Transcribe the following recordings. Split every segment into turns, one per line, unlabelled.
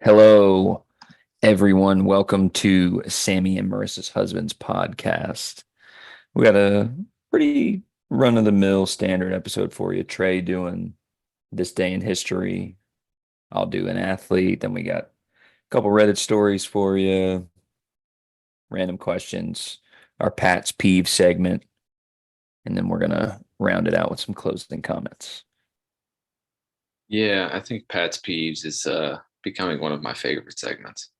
Hello, everyone. Welcome to Sammy and Marissa's Husbands podcast. We got a pretty run-of-the-mill standard episode for you. Trey doing this day in history. I'll do an athlete. Then we got a couple Reddit stories for you, random questions, our Pat's Peeve segment, and then we're gonna round it out with some closing comments.
Yeah, I think Pat's Peeves is becoming one of my favorite segments.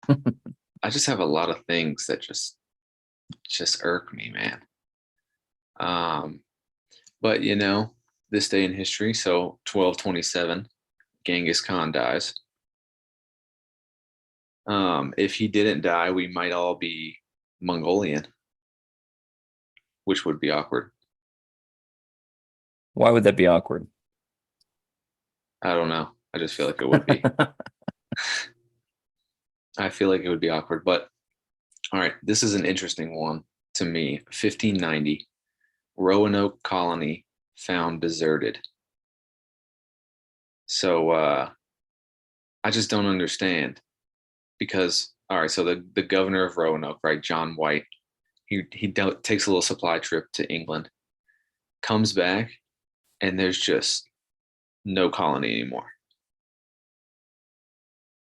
I just have a lot of things that just irk me, man. Um, but this day in history, so 1227, Genghis Khan dies. If he didn't die, we might all be Mongolian, which would be awkward.
Why would that be awkward?
I don't know. I just feel like it would be. I feel like it would be awkward, but all right, this is an interesting one to me. 1590, Roanoke colony found deserted. So I just don't understand because all right, so the governor of Roanoke, right, John White, he takes a little supply trip to England, comes back, and there's just no colony anymore.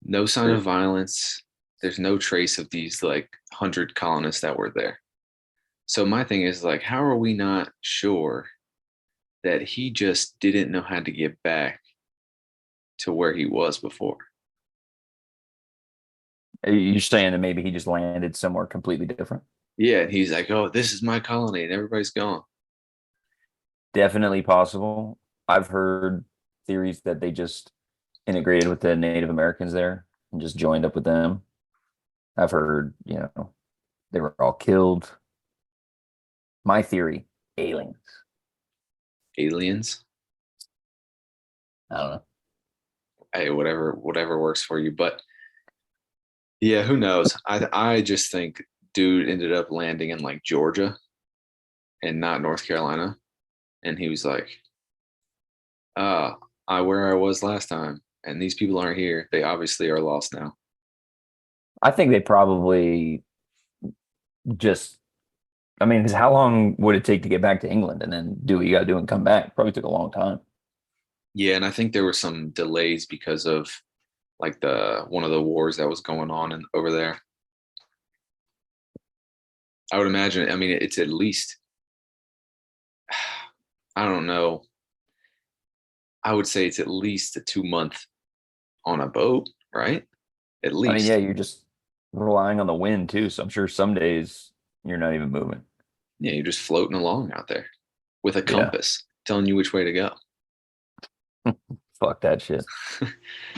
No sign of violence. There's no trace of these like 100 colonists that were there. So my thing is like, how are we not sure that he just didn't know how to get back to where he was before?
You're saying that maybe he just landed somewhere completely different?
Yeah, and he's like, "Oh, this is my colony," and everybody's gone.
Definitely possible. I've heard theories that they just integrated with the Native Americans there and just joined up with them. I've heard, they were all killed. My theory, aliens.
Aliens.
I don't know.
Hey, whatever works for you. But yeah, who knows? I just think dude ended up landing in like Georgia and not North Carolina, and he was like, I where I was last time, and these people aren't here. They obviously are lost now."
I think they probably just, I mean, because how long would it take to get back to England and then do what you got to do and come back? Probably took a long time.
Yeah, and I think there were some delays because of like the one of the wars that was going on over there. I would imagine. I mean, it's at least I don't know. I would say it's at least a 2 month on a boat, right? At
I mean, yeah,
least.
you're just relying on the wind too. So I'm sure some days you're not even moving.
Yeah, you're just floating along out there with a
Yeah.
compass telling you which way to go.
Fuck that shit.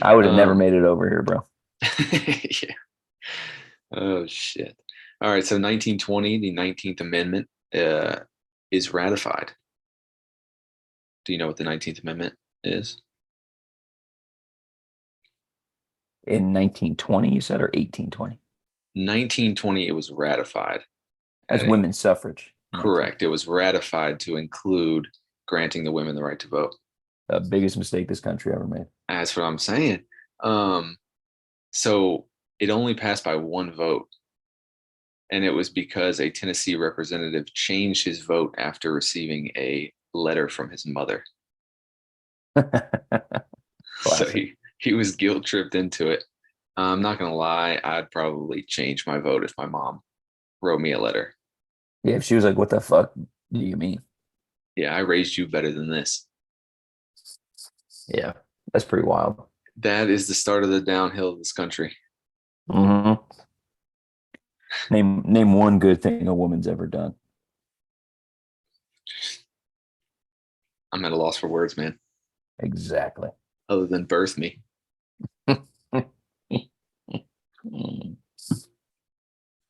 I would have never
um,
made it over here, bro.
yeah. Oh shit. All right. So 1920, the 19th Amendment is ratified. Do you know what the 19th Amendment is?
In 1920, you said, or 1820?
1920, it was ratified.
That's women's suffrage. 19.
Correct. It was ratified to include granting the women the right to vote.
The biggest mistake this country ever made.
That's what I'm saying. Um, so it only passed by one vote. And it was because a Tennessee representative changed his vote after receiving a letter from his mother. So
Classic.
he was guilt tripped into it. I'm not gonna lie, I'd probably change my vote if my mom wrote me a letter.
Yeah, if she was like, "What the fuck do you mean?"
Yeah, I raised you better than this.
Yeah, that's pretty wild.
That is the start of the downhill of this country.
Hmm. Name one good thing a woman's ever done.
I'm at a loss for words, man.
Exactly.
Other than birth me.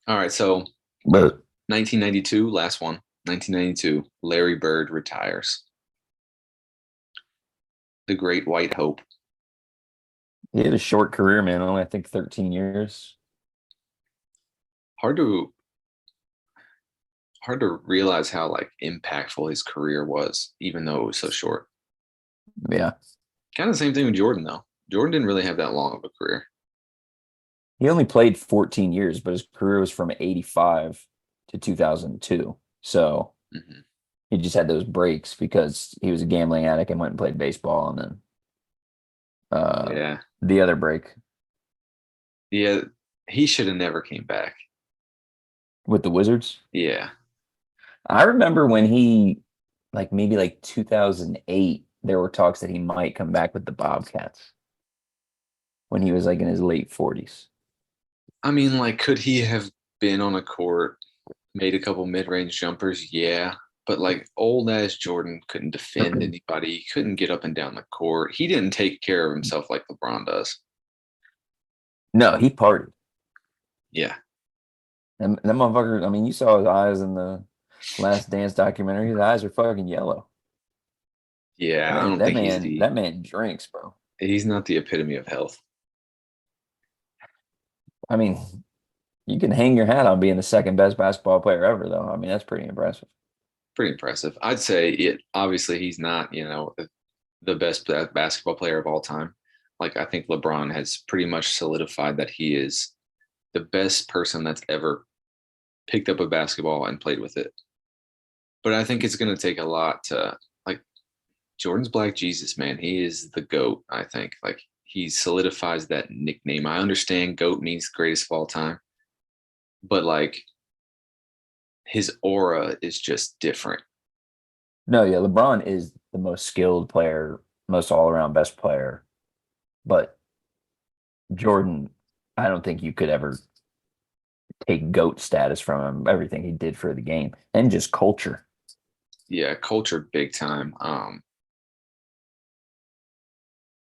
All right, so
But
1992, last one. 1992, Larry Bird retires. The Great White Hope.
he had a short career, man. Only I think 13 years.
Hard to hard to realize how like impactful his career was, even though it was so short.
Yeah.
Kind of the same thing with Jordan, though. Jordan didn't really have that long of a career.
He only played 14 years, but his career was from 85 to 2002. So
Hmm.
he just had those breaks because he was a gambling addict and went and played baseball. And then uh,
Yeah.
the other break
Yeah. He should have never came back.
with the Wizards.
Yeah.
I remember when like maybe like 2008, there were talks that he might come back with the Bobcats when he was like in his late 40s.
I mean, like, could he have been on a court, made a couple mid-range jumpers? Yeah. But like old ass Jordan couldn't defend anybody. He couldn't get up and down the court. He didn't take care of himself like LeBron does.
No, he partied.
Yeah.
And that motherfucker, I mean, you saw his eyes in the Last Dance documentary. His eyes are fucking yellow.
Yeah. I don't
That
think
man, that man drinks, bro.
he's not the epitome of health.
I mean, you can hang your hat on being the second best basketball player ever, though. I mean, that's pretty impressive.
Pretty impressive. I'd say it obviously he's not, the best basketball player of all time. Like I think LeBron has pretty much solidified that he is the best person that's ever picked up a basketball and played with it. But I think it's going to take a lot to like Jordan's Black Jesus, man. He is the GOAT, I think. Like he solidifies that nickname. I understand GOAT means greatest of all time, but like his aura is just different.
No, yeah, LeBron is the most skilled player, most all-around best player. But Jordan, I don't think you could ever take GOAT status from him. Everything he did for the game and just culture.
Yeah, culture big time.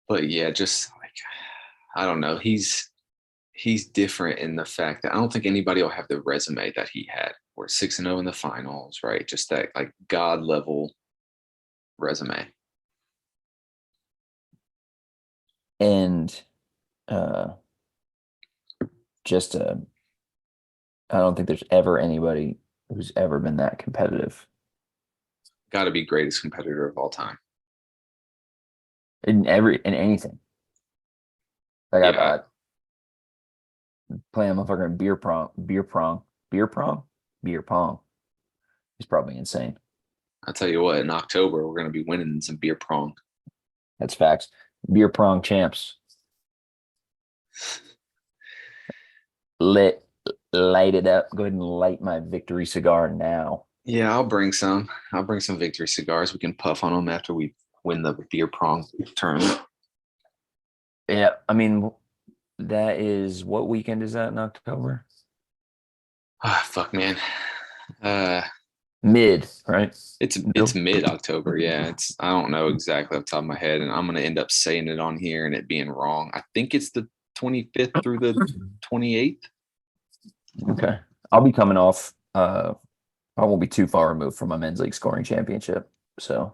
But yeah, just like I don't know. He's different in the fact that I don't think anybody will have the resume that he had. We're 6-0 in the finals, right? Just that like God level resume.
And uh just I don't think there's ever anybody who's ever been that competitive
Got to be greatest competitor of all time.
in anything. Like
Yeah,
I playing a motherfucker in beer prong, beer pong. He's probably insane.
I'll tell you what. In October, we're gonna be winning some beer prong.
That's facts. Beer prong champs. Lit, light it up. Go ahead and light my victory cigar now.
Yeah, I'll bring some. I'll bring some victory cigars. We can puff on them after we win the beer prong tournament.
Yeah, I mean that is what weekend is that in October?
Ah, fuck, man. Uh,
Mid, right?
it's
Middle.
mid October. Yeah, it's I don't know exactly off the top of my head, and I'm gonna end up saying it on here and it being wrong. I think it's the 25th through the 28th.
Okay. I'll be coming off I won't be too far removed from my men's league scoring championship. So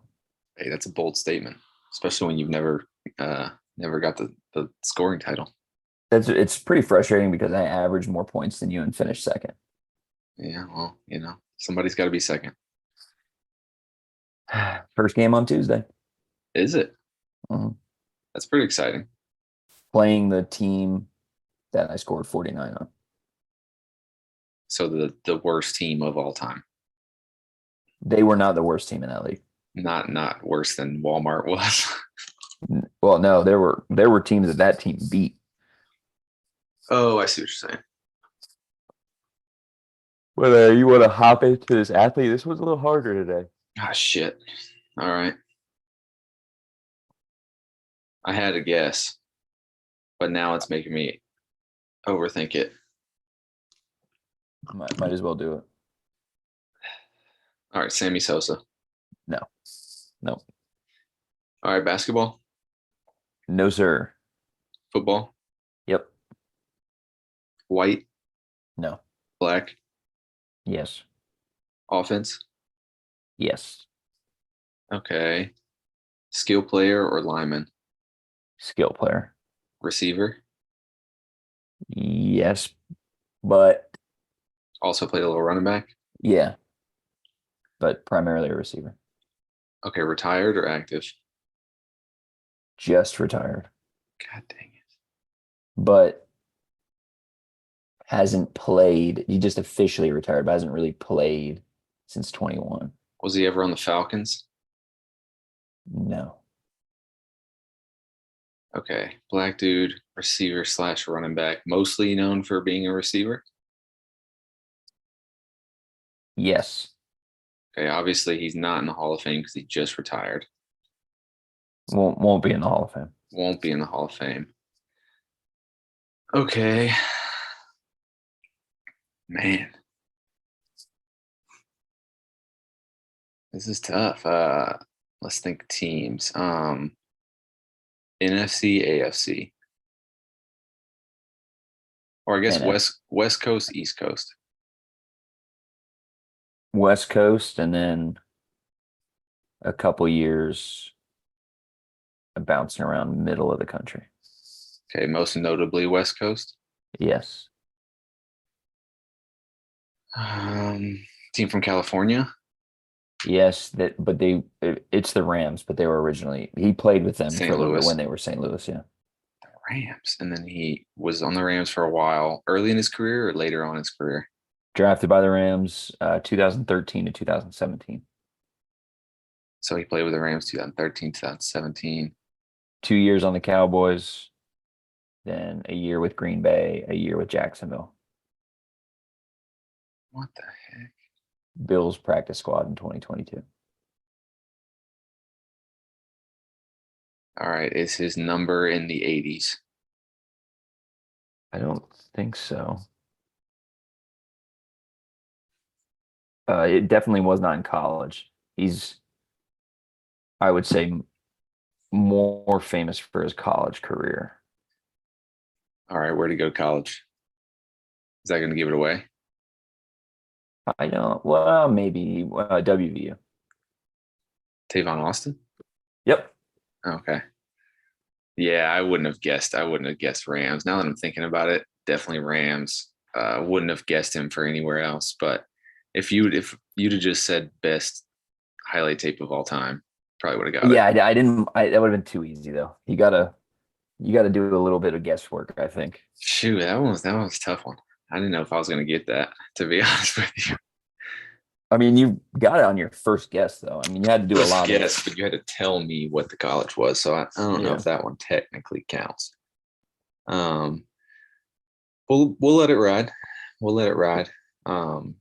Hey, that's a bold statement, especially when you've never got the scoring title.
it's pretty frustrating because I averaged more points than you and finished second.
Yeah, well, somebody's got to be second.
First game on Tuesday.
Is it?
Mhm.
That's pretty exciting.
Playing the team that I scored 49 on.
So the worst team of all time,
They were not the worst team in that league.
not worse than Walmart was.
Well, no, there were teams that team beat.
Oh, I see what you're saying.
Whether you want to hop into this athlete, this was a little harder today.
Ah, shit. All right. I had a guess, but now it's making me overthink it.
Might as well do it.
All right, Sammy Sosa.
No, no,
All right, basketball,
no, sir.
football,
Yep.
white,
No.
black,
Yes.
offense.
Yes.
Okay. Skill player or lineman,
Skill player.
receiver.
Yes, but
Also played a little running back.
yeah, but primarily a receiver.
Okay, retired or active?
Just retired.
God dang it.
but hasn't played. He just officially retired, but hasn't really played since 21.
Was he ever on the Falcons?
No.
Okay. Black dude, receiver slash running back, mostly known for being a receiver.
Yes.
Okay. Obviously, he's not in the Hall of Fame because he just retired.
Won't be in the Hall of Fame.
Won't be in the Hall of Fame. Okay. Man, this is tough. Let's think teams. NFC, AFC. Or I guess
And
West Coast, East Coast.
West Coast, and then a couple years bouncing around middle of the country.
Okay, most notably West Coast.
Yes.
Team from California.
Yes, it's the Rams, but they were originally he played with them for
St.
a little bit when
Louis.
they were St. Louis, yeah.
Rams. And then he was on the Rams for a while, early in his career or later on in his career.
Drafted by the Rams 2013 to 2017.
So he played with the Rams 2013, 2017.
2 years on the Cowboys, then a year with Green Bay, a year with Jacksonville.
What the heck?
Bills practice squad in 2022.
All right. Is his number in the 80s?
I don't think so. It definitely was not in college. He's, I would say, more famous for his college career.
All right. Where'd he go to college? Is that going to give it away?
I don't, well, maybe WVU.
Tavon Austin?
Yep.
Okay. Yeah, I wouldn't have guessed. I wouldn't have guessed Rams. Now that I'm thinking about it, definitely Rams. Wouldn't have guessed him for anywhere else. But if you'd have just said best highlight tape of all time, probably would have got it.
Yeah, I didn't. That would have been too easy though. You gotta do a little bit of guesswork, I think.
Shoot, that was a tough one. I didn't know if I was going to get that. To be honest with you,
I mean, you got it on your first guess though. I mean, you had to do a
first
lot
guess,
of.
but you had to tell me what the college was. So I don't know
Yeah.
if that one technically counts. Um, we'll let it ride. We'll let it ride. Um,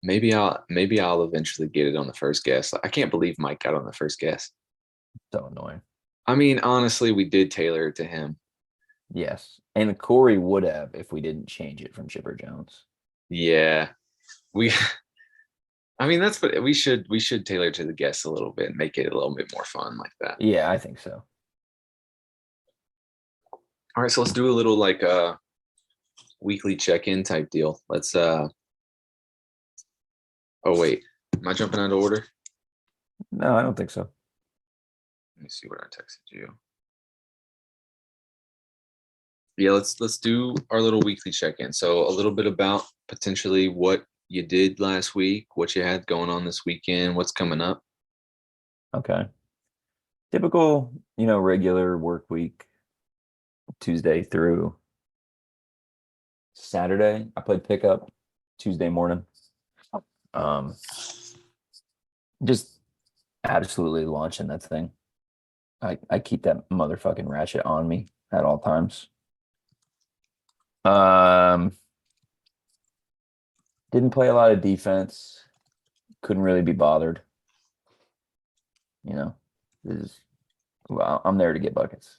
maybe I'll eventually get it on the first guess. I can't believe Mike got on the first guess.
So annoying.
I mean, honestly, we did tailor it to him.
Yes, and Corey would have if we didn't change it from Chipper Jones.
Yeah, we. I mean, that's what we should tailor to the guests a little bit, make it a little bit more fun like that.
Yeah, I think so.
All right, so let's do a little like weekly check-in type deal. Let's oh wait, am I jumping out of order?
No, I don't think so.
Let me see what I texted you. Yeah, let's do our little weekly check-in. So a little bit about potentially what you did last week, what you had going on this weekend, what's coming up.
Okay. Typical, regular work week, Tuesday through Saturday. I played pickup Tuesday morning. Um, just absolutely launching that thing. I keep that motherfucking ratchet on me at all times. Um, didn't play a lot of defense. Couldn't really be bothered. You know, this is, well, I'm there to get buckets.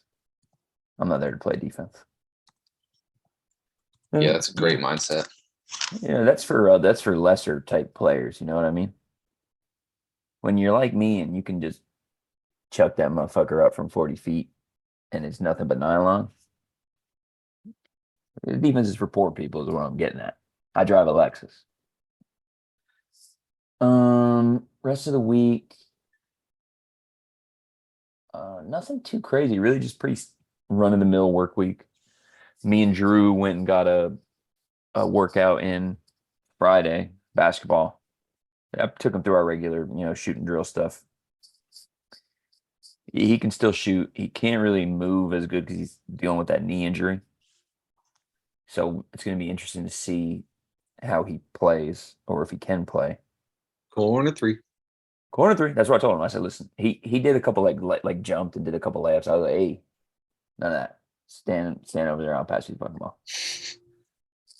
I'm not there to play defense.
Yeah,
And,
that's a great mindset.
that's for lesser type players. You know what I mean? When you're like me and you can just chuck that motherfucker up from 40 feet and it's nothing but nylon. The defense is for poor people is what I'm getting at. I drive a Lexus. Rest of the week, nothing too crazy. Really, just pretty run of the mill work week. Me and Drew went and got a workout in Friday basketball. I took him through our regular, shoot and drill stuff. He can still shoot. He can't really move as good because he's dealing with that knee injury. So it's going to be interesting to see how he plays or if he can play.
Corner three.
Corner three. That's what I told him. I said, listen, he did a couple like jumped and did a couple layups. I was like, hey, none of that. Stand over there. I'll pass you the fucking ball.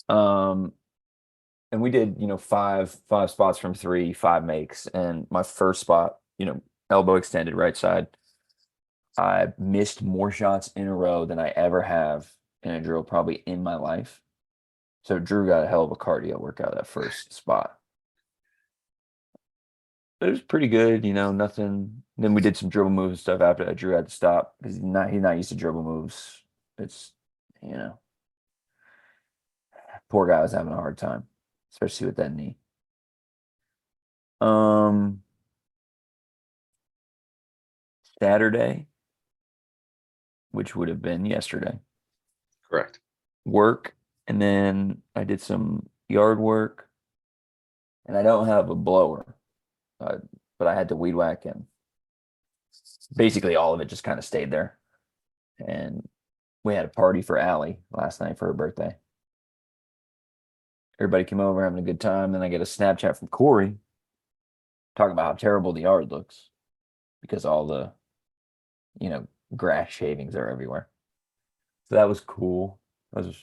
Um, and we did, five spots from three, five makes. And my first spot, elbow extended right side. I missed more shots in a row than I ever have in a drill, probably in my life. So Drew got a hell of a cardio workout that first spot. It was pretty good, nothing. Then we did some dribble moves and stuff after that. Drew had to stop because he's not used to dribble moves. It's, you know, poor guy was having a hard time, especially with that knee. Um, Saturday, which would have been yesterday,
Correct.
work, and then I did some yard work, and I don't have a blower, uh, but I had to weed whack, and basically all of it just kind of stayed there. And we had a party for Allie last night for her birthday. Everybody came over having a good time. Then I get a Snapchat from Corey talking about how terrible the yard looks because all the, you know, grass shavings are everywhere. So that was cool. That was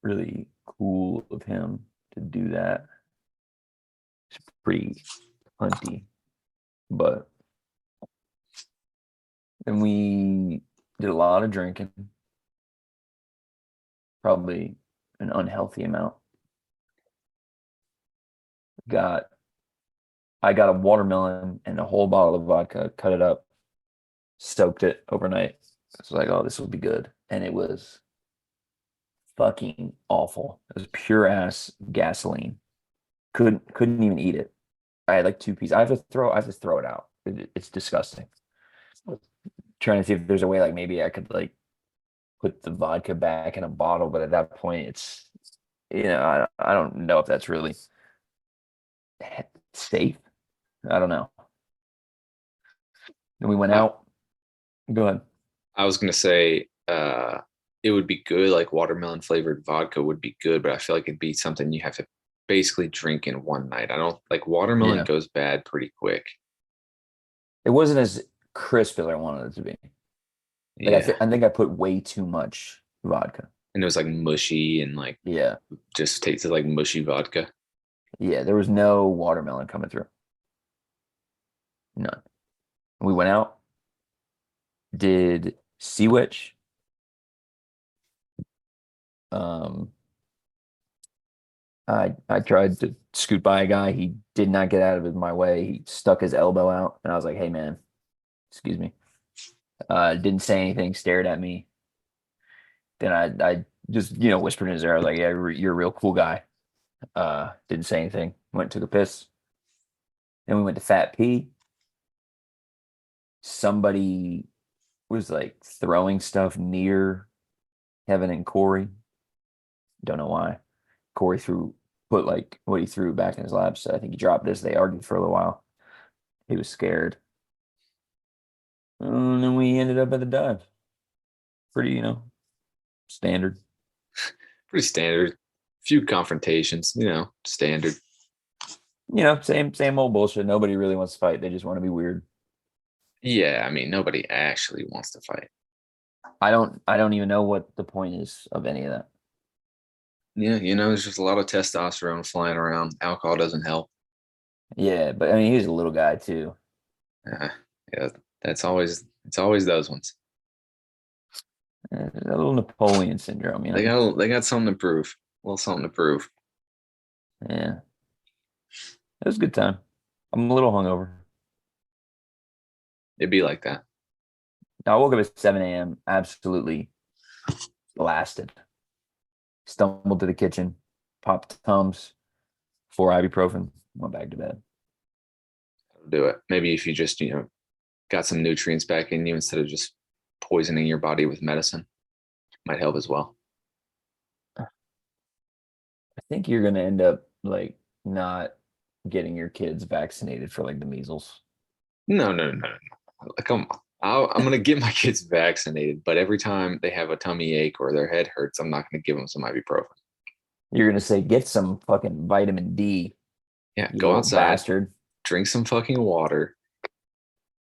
really cool of him to do that. It's pretty hunty. But then we did a lot of drinking, probably an unhealthy amount. Got I got a watermelon and a whole bottle of vodka, cut it up, soaked it overnight. It's like, oh, this will be good. And it was fucking awful. It was pure ass gasoline. Couldn't even eat it. I had like two pieces. I have to throw it out. It's disgusting. Trying to see if there's a way like maybe I could like put the vodka back in a bottle, but at that point it's I don't know if that's really safe. I don't know. Then we went
I,
out. Go ahead.
I was gonna say it would be good, like watermelon flavored vodka would be good, but I feel like it'd be something you have to basically drink in one night. I don't like watermelon
Yeah.
goes bad pretty quick.
It wasn't as crisp as I wanted it to be. Like
Yeah.
I think I put way too much vodka.
And it was like mushy and like
Yeah.
just tasted like mushy vodka.
Yeah, there was no watermelon coming through. None. We went out, did Sea Witch. Um, I tried to scoot by a guy. He did not get out of my way. He stuck his elbow out, and I was like, "Hey, man, excuse me." Didn't say anything. Stared at me. Then I just whispered in his ear. I was like, "Yeah, you're a real cool guy." Didn't say anything. Went and took a piss. Then we went to Fat P. Somebody was like throwing stuff near Kevin and Corey. Don't know why. Corey put like what he threw back in his lap. So I think he dropped this. They argued for a little while. He was scared. And then we ended up at the dive. Pretty, standard.
Pretty standard. Few confrontations, standard.
Same old bullshit. Nobody really wants to fight. They just want to be weird.
Yeah, I mean nobody actually wants to fight.
I don't even know what the point is of any of that.
Yeah, there's just a lot of testosterone flying around. Alcohol doesn't help.
Yeah, but I mean he was a little guy too.
Uh, yeah, it's always those ones.
A little Napoleon syndrome,
They got something to prove. A little something to prove.
Yeah. It was a good time. I'm a little hungover.
It'd be like that.
I woke up at 7 a.m. absolutely blasted. Stumbled to the kitchen, popped Tums, 4 ibuprofen, went back to bed.
Do it. Maybe if you just, got some nutrients back in you instead of just poisoning your body with medicine, might help as well.
I think you're gonna end up like not getting your kids vaccinated for like the measles.
No, no, no, no, no. Come on. I'm gonna get my kids vaccinated, but every time they have a tummy ache or their head hurts, I'm not gonna give them some ibuprofen.
You're gonna say get some fucking vitamin D,
Yeah,
you
go
little
outside,
bastard.
drink some fucking water,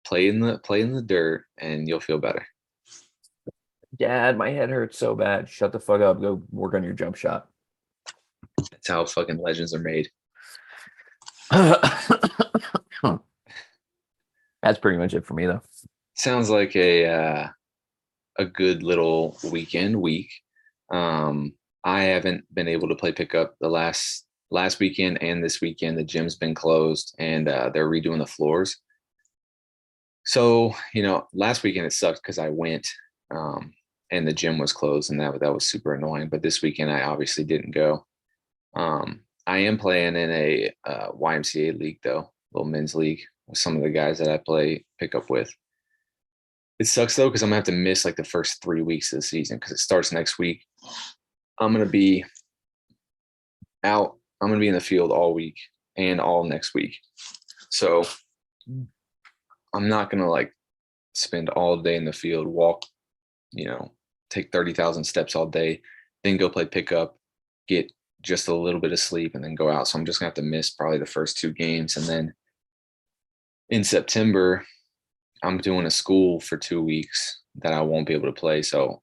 play in the dirt, and you'll feel better.
Dad, my head hurts so bad. Shut the fuck up. Go work on your jump shot.
That's how fucking legends are made.
That's pretty much it for me though.
Sounds like a good little week. I haven't been able to play pickup the last weekend and this weekend. The gym's been closed and they're redoing the floors. So, last weekend it sucked because I went and the gym was closed and that was super annoying. But this weekend I obviously didn't go. I am playing in a YMCA league though, little men's league with some of the guys that I play pickup with. It sucks though because I'm gonna have to miss like the first 3 weeks of the season because it starts next week. I'm gonna be out. I'm gonna be in the field all week and all next week. So I'm not gonna like spend all day in the field, walk, you know, take 30,000 steps all day, then go play pickup, get just a little bit of sleep, and then go out. So I'm just gonna have to miss probably the first 2 games, and then in September I'm doing a school for 2 weeks that I won't be able to play. So,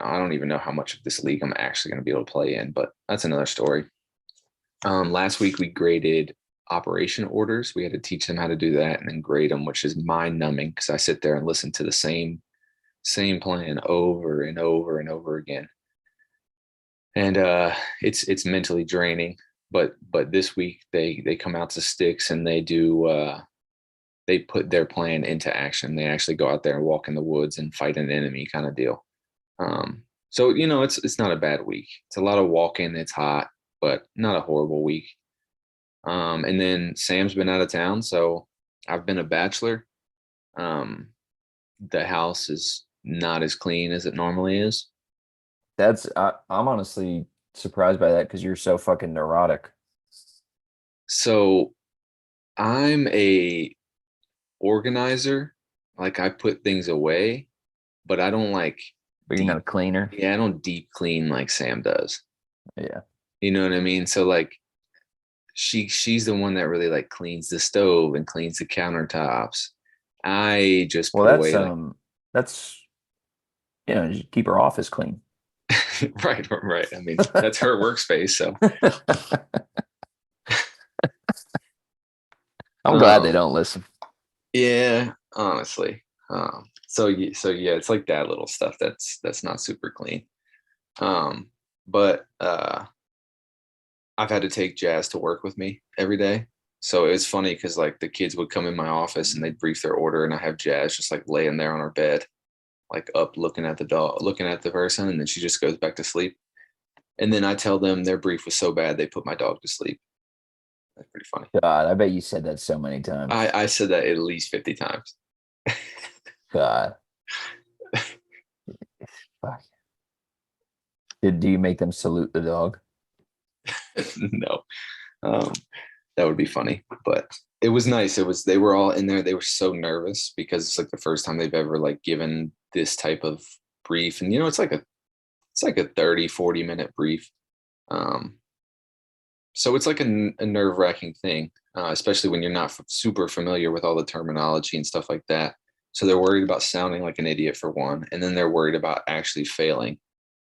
I don't even know how much of this league I'm actually going to be able to play in, but that's another story. Last week we graded operation orders. We had to teach them how to do that and then grade them, which is mind numbing because I sit there and listen to the same plan over and over and over again. And it's mentally draining. But this week they come out to sticks and they put their plan into action. They actually go out there and walk in the woods and fight an enemy kind of deal. So it's not a bad week. It's a lot of walking. It's hot, but not a horrible week. And then Sam's been out of town, so I've been a bachelor. Um, the house is not as clean as it normally is.
I'm honestly surprised by that because you're so fucking neurotic.
So I'm a organizer. Like I put things away, but I don't like
But you're not a
deep.
cleaner.
Yeah, I don't deep clean like Sam does.
Yeah.
You know what I mean? So like she's the one that really like cleans the stove and cleans the countertops. I just
Well,
put away like
that's just keep her office clean.
right. I mean, that's her workspace. So
I'm glad they
um
don't listen.
yeah, honestly. So yeah, it's like that little stuff that's not super clean. But I've had to take Jazz to work with me every day. So it's funny because like the kids would come in my office and they'd brief their order, and I have Jazz just like laying there on her bed, like up looking at the dog, looking at the person, and then she just goes back to sleep. And then I tell them their brief was so bad they put my dog to sleep. That's pretty funny.
God, I bet you said that so many times.
I said that at least 50 times.
God, fuck. Do you make them salute the dog?
No, um, that would be funny, but it was nice. They were all in there. They were so nervous because it's like the first time they've ever like given this type of brief. And it's like a 30-40 minute brief. Um, so it's like a nerve-wracking thing, especially when you're not super familiar with all the terminology and stuff like that. So they're worried about sounding like an idiot for one, and then they're worried about actually failing.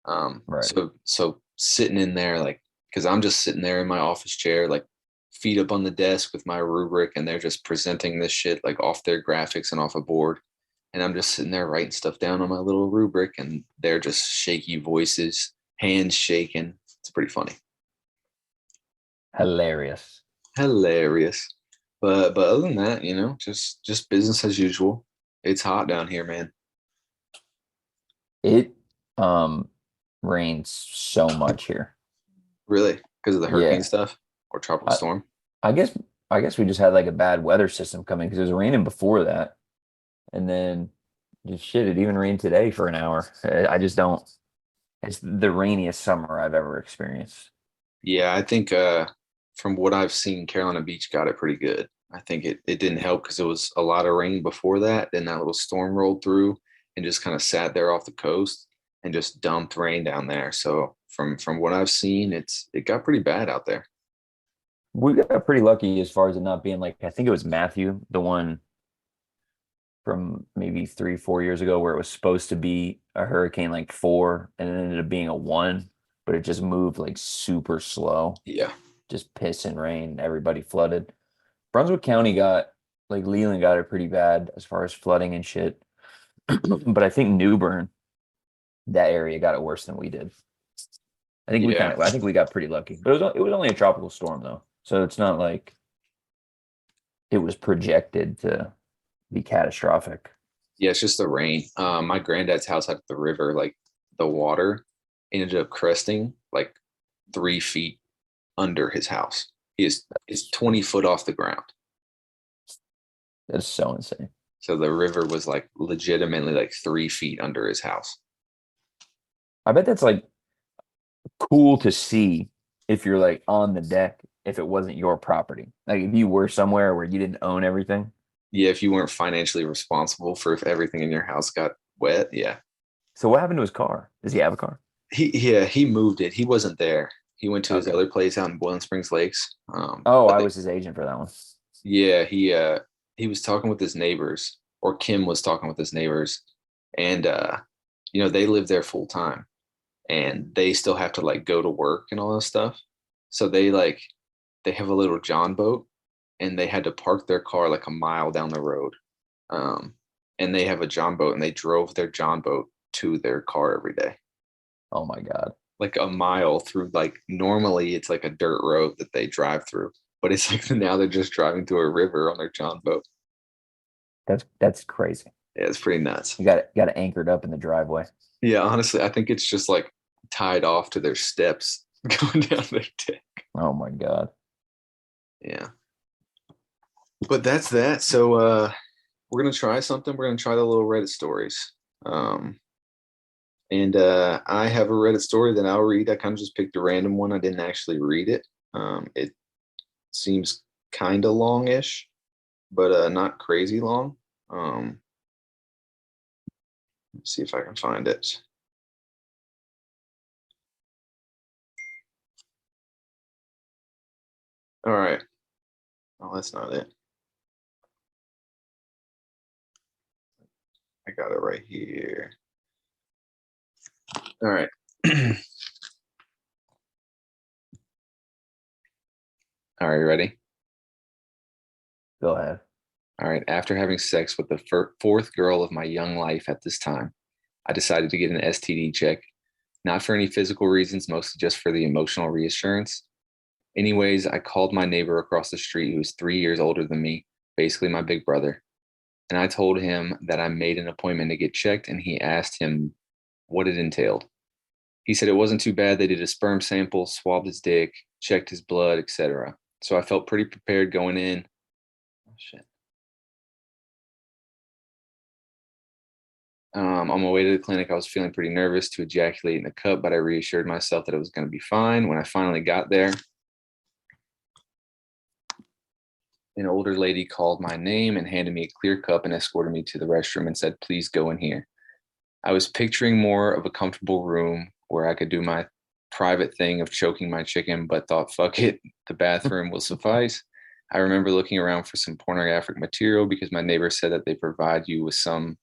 Right.
So sitting in there, like, because I'm just sitting there in my office chair, like feet up on the desk with my rubric, and they're just presenting this shit like off their graphics and off a board. And I'm just sitting there writing stuff down on my little rubric, and they're just shaky voices, hands shaking. It's pretty funny.
Hilarious.
Hilarious. But other than that, just business as usual. It's hot down here, man.
It um rains so much here.
Really, because of the hurricane
Yeah.
stuff or tropical
I,
storm.
I guess I guess we just had like a bad weather system coming because it was raining before that. And then just shit, it even rained today for an hour. I just don't it's the rainiest summer I've ever experienced.
Yeah, I think from what I've seen, Carolina Beach got it pretty good. I think it didn't help because it was a lot of rain before that. Then that little storm rolled through and just kind of sat there off the coast and just dumped rain down there. So from what I've seen, it got pretty bad out there.
We got pretty lucky as far as it not being like, I think it was Matthew, the one from maybe 3, 4 years ago, where it was supposed to be a hurricane like four and it ended up being a one, but it just moved like super slow,
Yeah.
just piss and rain. Everybody flooded. Brunswick County got, like Leland got it pretty bad as far as flooding and shit. But I think New Bern, that area got it worse than we did.
Yeah.
I think we got pretty lucky. But it was only a tropical storm though. So it's not like it was projected to be catastrophic.
Yeah, it's just the rain. My granddad's house had the river, like the water ended up cresting like 3 feet under his house. Is 20 foot off the ground.
That's so insane.
So the river was like legitimately like 3 feet under his house.
I bet that's like cool to see if you're like on the deck if it wasn't your property. Like if you were somewhere where you didn't own everything.
Yeah, if you weren't financially responsible for if everything in your house got wet, yeah.
So what happened to his car? Does he have a car?
He moved it. He wasn't there. He went to his
Okay.
other place out in Boiling Springs Lakes.
Oh,
But
I
they,
was his agent for that one.
yeah, he was talking with his neighbors, or Kim was talking with his neighbors, and they live there full time, and they still have to like go to work and all that stuff. So they have a little John boat, and they had to park their car like a mile down the road. Um, and they have a John boat, and they drove their John boat to their car every day,
Oh my God.
like a mile through. Like normally it's like a dirt road that they drive through, but it's like now they're just driving through a river on their John boat.
That's crazy.
Yeah, it's pretty nuts.
Got it anchored up in the driveway.
Yeah, honestly, I think it's just like tied off to their steps going down their deck.
Oh my God.
Yeah. But that's that. So we're gonna try something. We're gonna try the little Reddit stories. Um and I have a Reddit story that I'll read. I kind of just picked a random one. I didn't actually read it. It seems kind of longish, but not crazy long. Let's see if I can find it. All right. Oh, that's not it. I got it right here. All right. All right, ready?
Go ahead.
All right. After having sex with the fourth girl of my young life at this time, I decided to get an STD check, not for any physical reasons, mostly just for the emotional reassurance. Anyways, I called my neighbor across the street who was 3 years older than me, basically my big brother, and I told him that I made an appointment to get checked, and he asked him what it entailed. He said it wasn't too bad. They did a sperm sample, swabbed his dick, checked his blood, etc. So I felt pretty prepared going in. Oh, shit. On my way to the clinic, I was feeling pretty nervous to ejaculate in the cup, but I reassured myself that it was going to be fine. When I finally got there, an older lady called my name and handed me a clear cup and escorted me to the restroom and said, "Please go in here." I was picturing more of a comfortable room where I could do my private thing of choking my chicken, but thought, fuck it, the bathroom will suffice. I remember looking around for some pornographic material because my neighbor said that they provide you with some,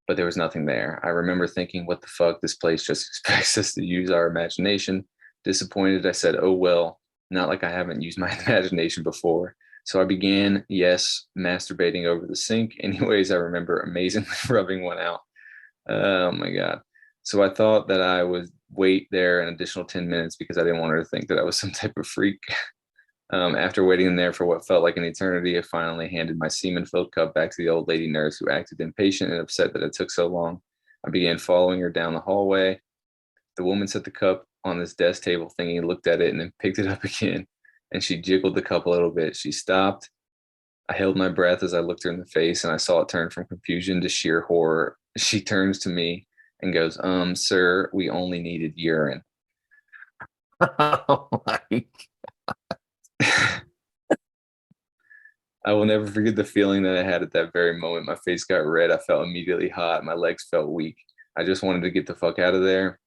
but there was nothing there. I remember thinking, what the fuck? This place just expects us to use our imagination. Disappointed, I said, oh well, not like I haven't used my imagination before. So I began, yes, masturbating over the sink. Anyways, I remember amazingly rubbing one out. Oh my God. So I thought that I would wait there an additional 10 minutes because I didn't want her to think that I was some type of freak. After waiting in there for what felt like an eternity, I finally handed my semen filled cup back to the old lady nurse who acted impatient and upset that it took so long. I began following her down the hallway. The woman set the cup on this desk table thingy, looked at it, and then picked it up again. And she jiggled the cup a little bit. She stopped. I held my breath as I looked her in the face and I saw it turn from confusion to sheer horror. She turns to me and goes, sir, we only needed urine.
Oh my.
I will never forget the feeling that I had at that very moment. My face got red. I felt immediately hot. My legs felt weak. I just wanted to get the fuck out of there.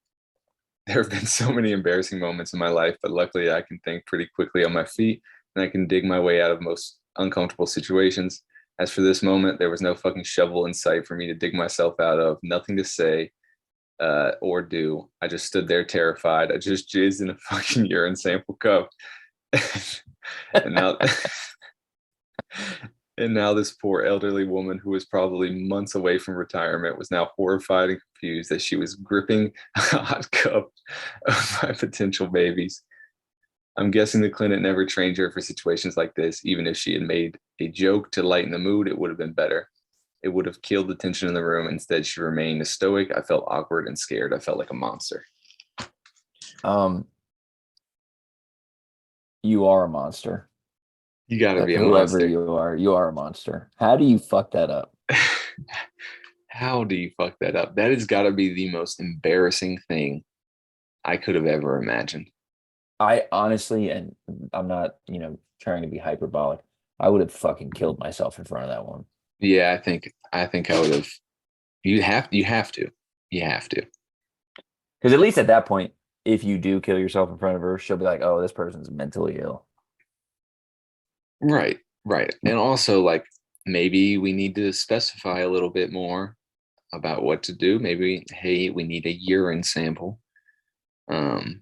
There have been so many embarrassing moments in my life, but luckily I can think pretty quickly on my feet and I can dig my way out of most uncomfortable situations. As for this moment, there was no fucking shovel in sight for me to dig myself out of, nothing to say or do. I just stood there terrified. I just jizzed in a fucking urine sample cup. and now And now this poor elderly woman who was probably months away from retirement was now horrified and confused that she was gripping a hot cup of my potential babies. I'm guessing the clinic never trained her for situations like this. Even if she had made a joke to lighten the mood, it would have been better. It would have killed the tension in the room. Instead, she remained stoic. I felt awkward and scared. I felt like a monster.
Um, you are a monster.
You got to be a
Whoever
monster.
you are a monster. How do you fuck that up?
How do you fuck that up? That has got to be the most embarrassing thing I could have ever imagined.
I honestly, and I'm not, trying to be hyperbolic. I would have fucking killed myself in front of that one.
Yeah, I think I would have. You have to.
Because at least at that point, if you do kill yourself in front of her, she'll be like, "Oh, this person's mentally ill."
Right, right. And also like maybe we need to specify a little bit more about what to do. Maybe, hey, we need a urine sample. Um,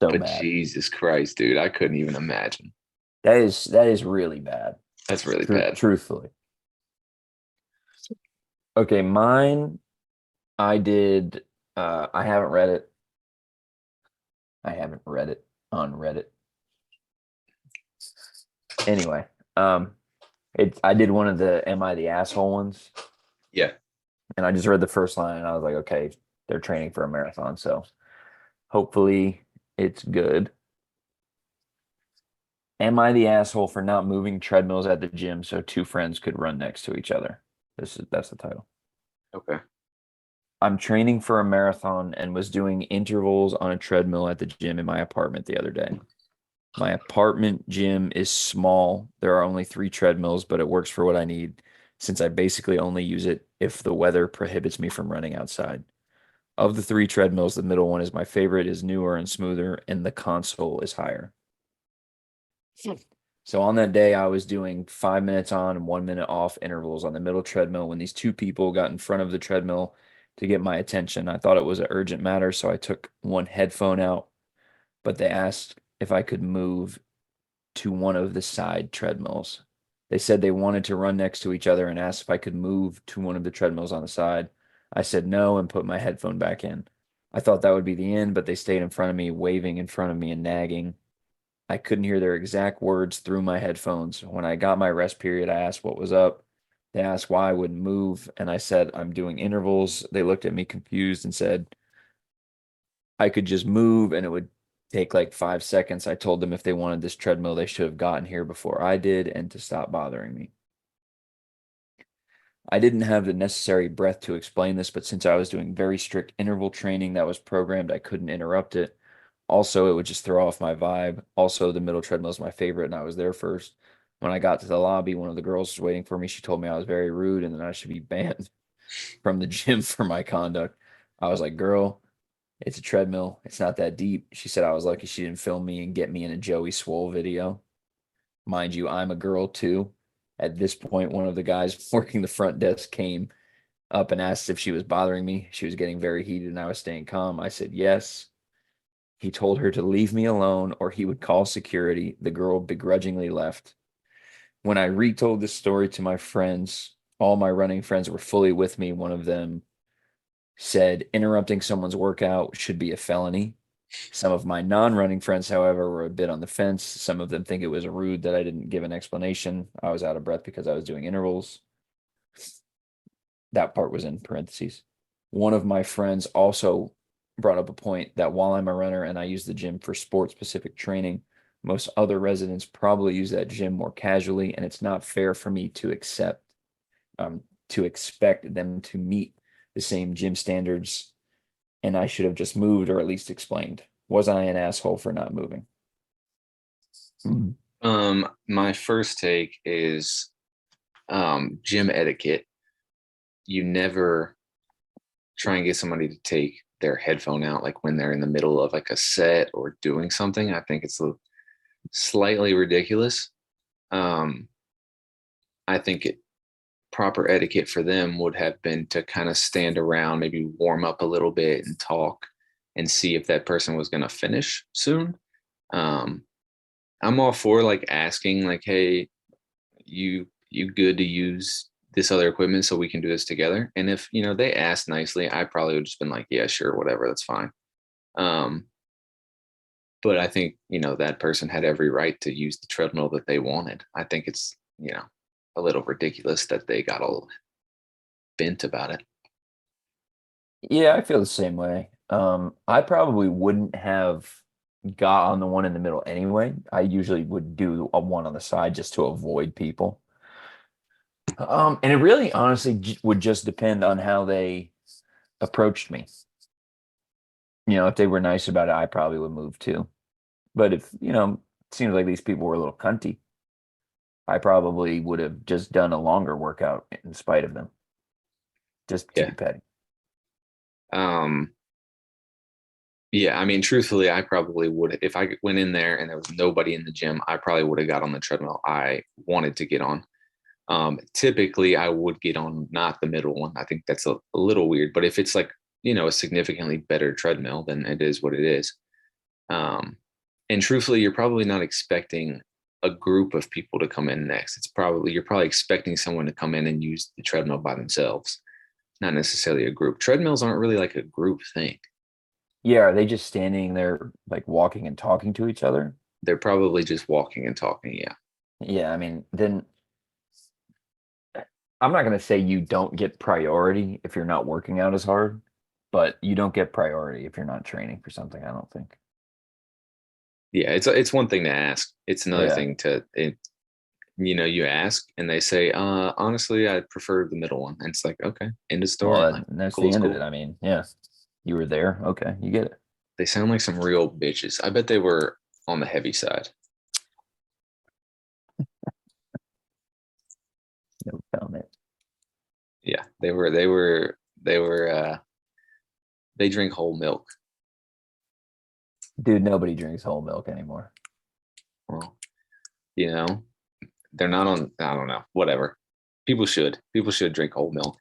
So
but
bad.
Jesus Christ, dude, I couldn't even imagine.
That is really bad.
That's really bad.
Truthfully. Okay, mine. I did. I haven't read it. I haven't read it on Reddit. Anyway, um, I did one of the "Am I the asshole" ones,
Yeah.
and I just read the first line, and I was like, okay, they're training for a marathon, so hopefully it's good. Am I the asshole for not moving treadmills at the gym so two friends could run next to each other? That's the title.
Okay.
I'm training for a marathon and was doing intervals on a treadmill at the gym in my apartment the other day. My apartment gym is small. There are only three treadmills, but it works for what I need since I basically only use it if the weather prohibits me from running outside. Of the three treadmills, the middle one is my favorite, is newer and smoother, and the console is higher. So on that day, I was doing 5 minutes on and 1 minute off intervals on the middle treadmill when these two people got in front of the treadmill to get my attention. I thought it was an urgent matter, so I took one headphone out, but they asked if I could move to one of the side treadmills. They said they wanted to run next to each other and asked if I could move to one of the treadmills on the side. I said no and put my headphone back in. I thought that would be the end, but they stayed in front of me, waving in front of me and nagging. I couldn't hear their exact words through my headphones. When I got my rest period, I asked what was up. They asked why I wouldn't move, and I said I'm doing intervals. They looked at me confused and said I could just move and it would take like 5 seconds. I told them if they wanted this treadmill, they should have gotten here before I did and to stop bothering me. I didn't have the necessary breath to explain this, but since I was doing very strict interval training that was programmed, I couldn't interrupt it. Also, it would just throw off my vibe. Also, the middle treadmill is my favorite, and I was there first. When I got to the lobby, one of the girls was waiting for me. She told me I was very rude and that I should be banned from the gym for my conduct. I was like, girl, it's a treadmill. It's not that deep. She said I was lucky she didn't film me and get me in a Joey Swole video. Mind you, I'm a girl too. At this point, one of the guys working the front desk came up and asked if she was bothering me. She was getting very heated and I was staying calm. I said yes. He told her to leave me alone or he would call security. The girl begrudgingly left. When I retold this story to my friends, all my running friends were fully with me. One of them said interrupting someone's workout should be a felony. Some of my non-running friends, however, were a bit on the fence. Some of them think it was rude that I didn't give an explanation. I was out of breath because I was doing intervals. That part was in parentheses. One of my friends also brought up a point that while I'm a runner and I use the gym for sport-specific training, most other residents probably use that gym more casually, and it's not fair for me to expect them to meet the same gym standards, and I should have just moved or at least explained. Was I an asshole for not moving? Mhm.
My first take is gym etiquette. You never try and get somebody to take their headphone out like when they're in the middle of like a set or doing something. I think it's slightly ridiculous. Um, I think proper etiquette for them would have been to kind of stand around, maybe warm up a little bit and talk and see if that person was going to finish soon. Um, I'm all for like asking, like, hey, you good to use this other equipment so we can do this together? And if they asked nicely, I probably would just been like, yeah, sure, whatever, that's fine. Um, but I think that person had every right to use the treadmill that they wanted. I think it's a little ridiculous that they got all bent about it.
Yeah, I feel the same way. I probably wouldn't have got on the one in the middle anyway. I usually would do a one on the side just to avoid people. And it really honestly would just depend on how they approached me. If they were nice about it, I probably would move too. But if, it seems like these people were a little cunty, I probably would have just done a longer workout in spite of them, just to
Yeah.
be petty.
Um, yeah, I mean, truthfully, I probably would if I went in there and there was nobody in the gym, I probably would have got on the treadmill I wanted to get on. Typically, I would get on not the middle one. I think that's a little weird, but if it's like, a significantly better treadmill, then it is what it is. Um, and truthfully, you're probably not expecting a group of people to come in next. You're probably expecting someone to come in and use the treadmill by themselves, not necessarily a group. Treadmills aren't really like a group thing.
Yeah, are they just standing there like walking and talking to each other?
They're probably just walking and talking. Yeah.
Yeah, I mean, then I'm not going to say you don't get priority if you're not working out as hard, but you don't get priority if you're not training for something, I don't think.
Yeah. It's one thing to ask. It's another
Yeah.
thing you ask and they say, honestly, I prefer the middle one. And it's like, okay, end of story.
Well,
Like,
that's
cool
the
is
end of it.
cool.
I mean, yeah, you were there. Okay, you get it.
They sound like some real bitches. I bet they were on the heavy side.
No comment.
Yeah, they drink whole milk.
Dude, nobody drinks whole milk anymore.
Well, you know, they're not on, I don't know, whatever. People should drink whole milk.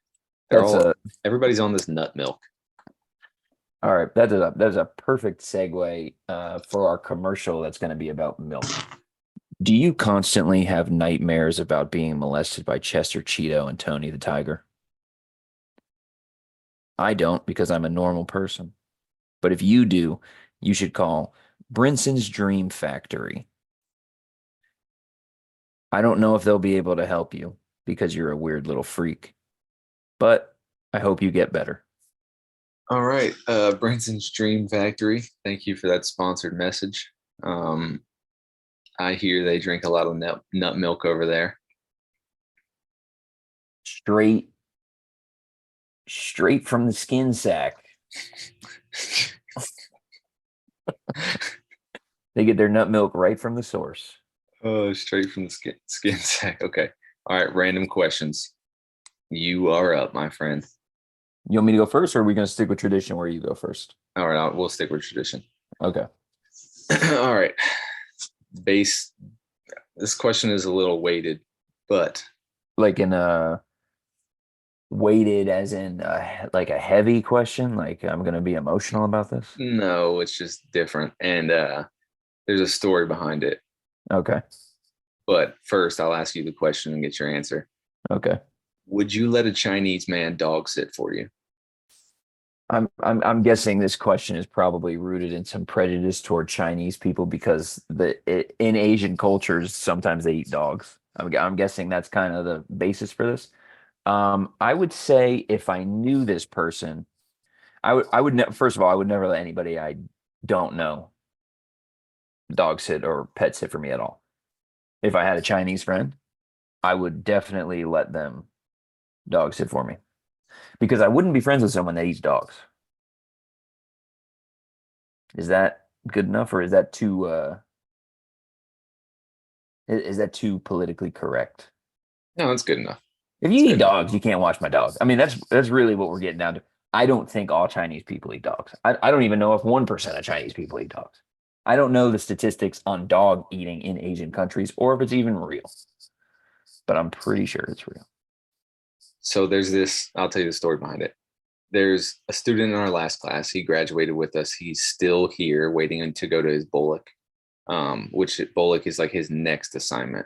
They're
That's
all
a
Everybody's on this nut milk.
All right. That is a perfect segue for our commercial that's going to be about milk. Do you constantly have nightmares about being molested by Chester Cheeto and Tony the Tiger? I don't because I'm a normal person. But if you do, you should call Brinson's Dream Factory. I don't know if they'll be able to help you because you're a weird little freak, but I hope you get better.
All right, Branson's Dream Factory. Thank you for that sponsored message. Um, I hear they drink a lot of nut milk over there.
Straight, straight from the skin sack. They get their nut milk right from the source.
Oh, straight from the skin sack. Okay. All right, random questions. You are up, my friend.
You want me to go first, or are we going to stick with tradition where you go first?
All right, we'll stick with tradition.
Okay.
All right. Base. This question is a little weighted, but
Like in a weighted as in like a heavy question, like I'm going to be emotional about this.
no, it's just different. And there's a story behind it.
Okay.
But first, I'll ask you the question and get your answer.
Okay.
Would you let a Chinese man dog sit for you?
I'm guessing this question is probably rooted in some prejudice toward Chinese people because in Asian cultures sometimes they eat dogs. I'm guessing that's kind of the basis for this. I would say if I knew this person, first of all, I would never let anybody I don't know dog sit or pet sit for me at all. If I had a Chinese friend, I would definitely let them dog sit for me because I wouldn't be friends with someone that eats dogs. Is that good enough or is that too Is that too politically correct?
No, it's good enough.
If
It's
you
good
eat
enough.
dogs, you can't watch my dog. I mean, that's really what we're getting down to. I don't think all Chinese people eat dogs. I don't even know if 1% of Chinese people eat dogs. I don't know the statistics on dog eating in Asian countries or if it's even real, but I'm pretty sure it's real.
So there's this, I'll tell you the story behind it. There's a student in our last class. He graduated with us. He's still here waiting to go to his Bullock, which Bullock is like his next assignment.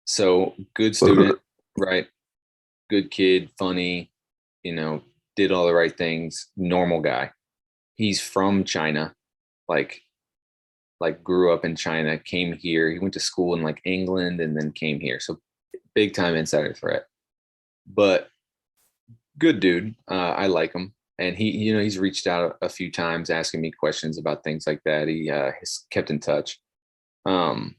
So good student, right? Good kid, funny, you know, did all the right things, normal guy. He's from China, like grew up in China, came here. He went to school in like England and then came here. So big time insider threat. But good dude. I like him. And he's reached out a few times asking me questions about things like that. He has kept in touch. Um,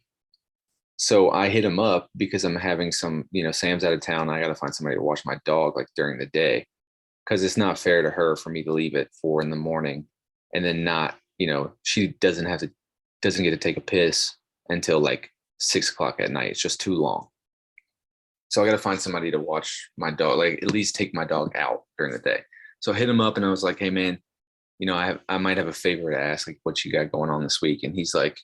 so I hit him up because I'm having some, Sam's out of town. I got to find somebody to watch my dog like during the day because it's not fair to her for me to leave at 4 a.m. and then not, she doesn't get to take a piss until like 6 o'clock at night. It's just too long. So I got to find somebody to watch my dog, like at least take my dog out during the day. So I hit him up and I was like, hey man, I might have a favor to ask, like what you got going on this week. And he's like,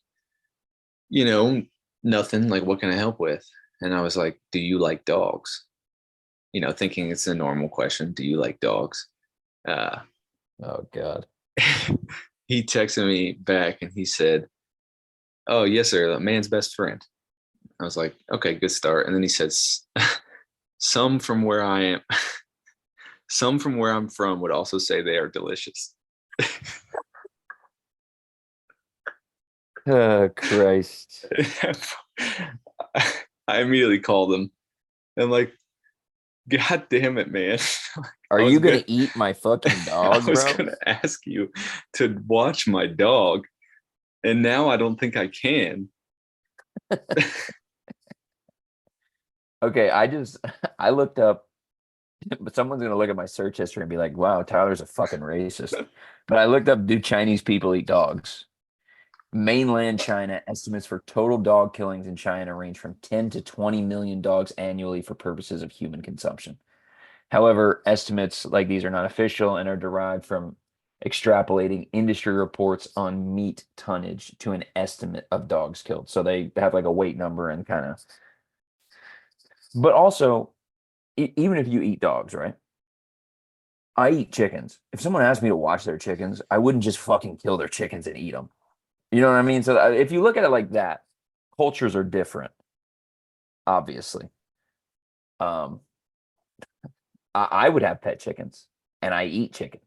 nothing, like what can I help with? And I was like, do you like dogs? Thinking it's a normal question. Do you like dogs?
Oh God.
He texted me back and he said, oh yes, sir. The man's best friend. I was like, okay, good start. And then he says, some from where I am, some from where I'm from would also say they are delicious.
Oh Christ.
I immediately called him. I'm like, God damn it, man.
Are you gonna eat my fucking
I
dog,
was
bro?
gonna ask you to watch my dog, and now I don't think I can.
Okay, I looked up, but someone's gonna look at my search history and be like, wow, Tyler's a fucking racist. But I looked up, do Chinese people eat dogs? Mainland China estimates for total dog killings in China range from 10 to 20 million dogs annually for purposes of human consumption. However, estimates like these are not official and are derived from extrapolating industry reports on meat tonnage to an estimate of dogs killed. So they have like a weight number and kind of, but also, even if you eat dogs, right? I eat chickens. If someone asked me to watch their chickens, I wouldn't just fucking kill their chickens and eat them. You know what I mean? So if you look at it like that, cultures are different, obviously. Um, I would have pet chickens and I eat chickens.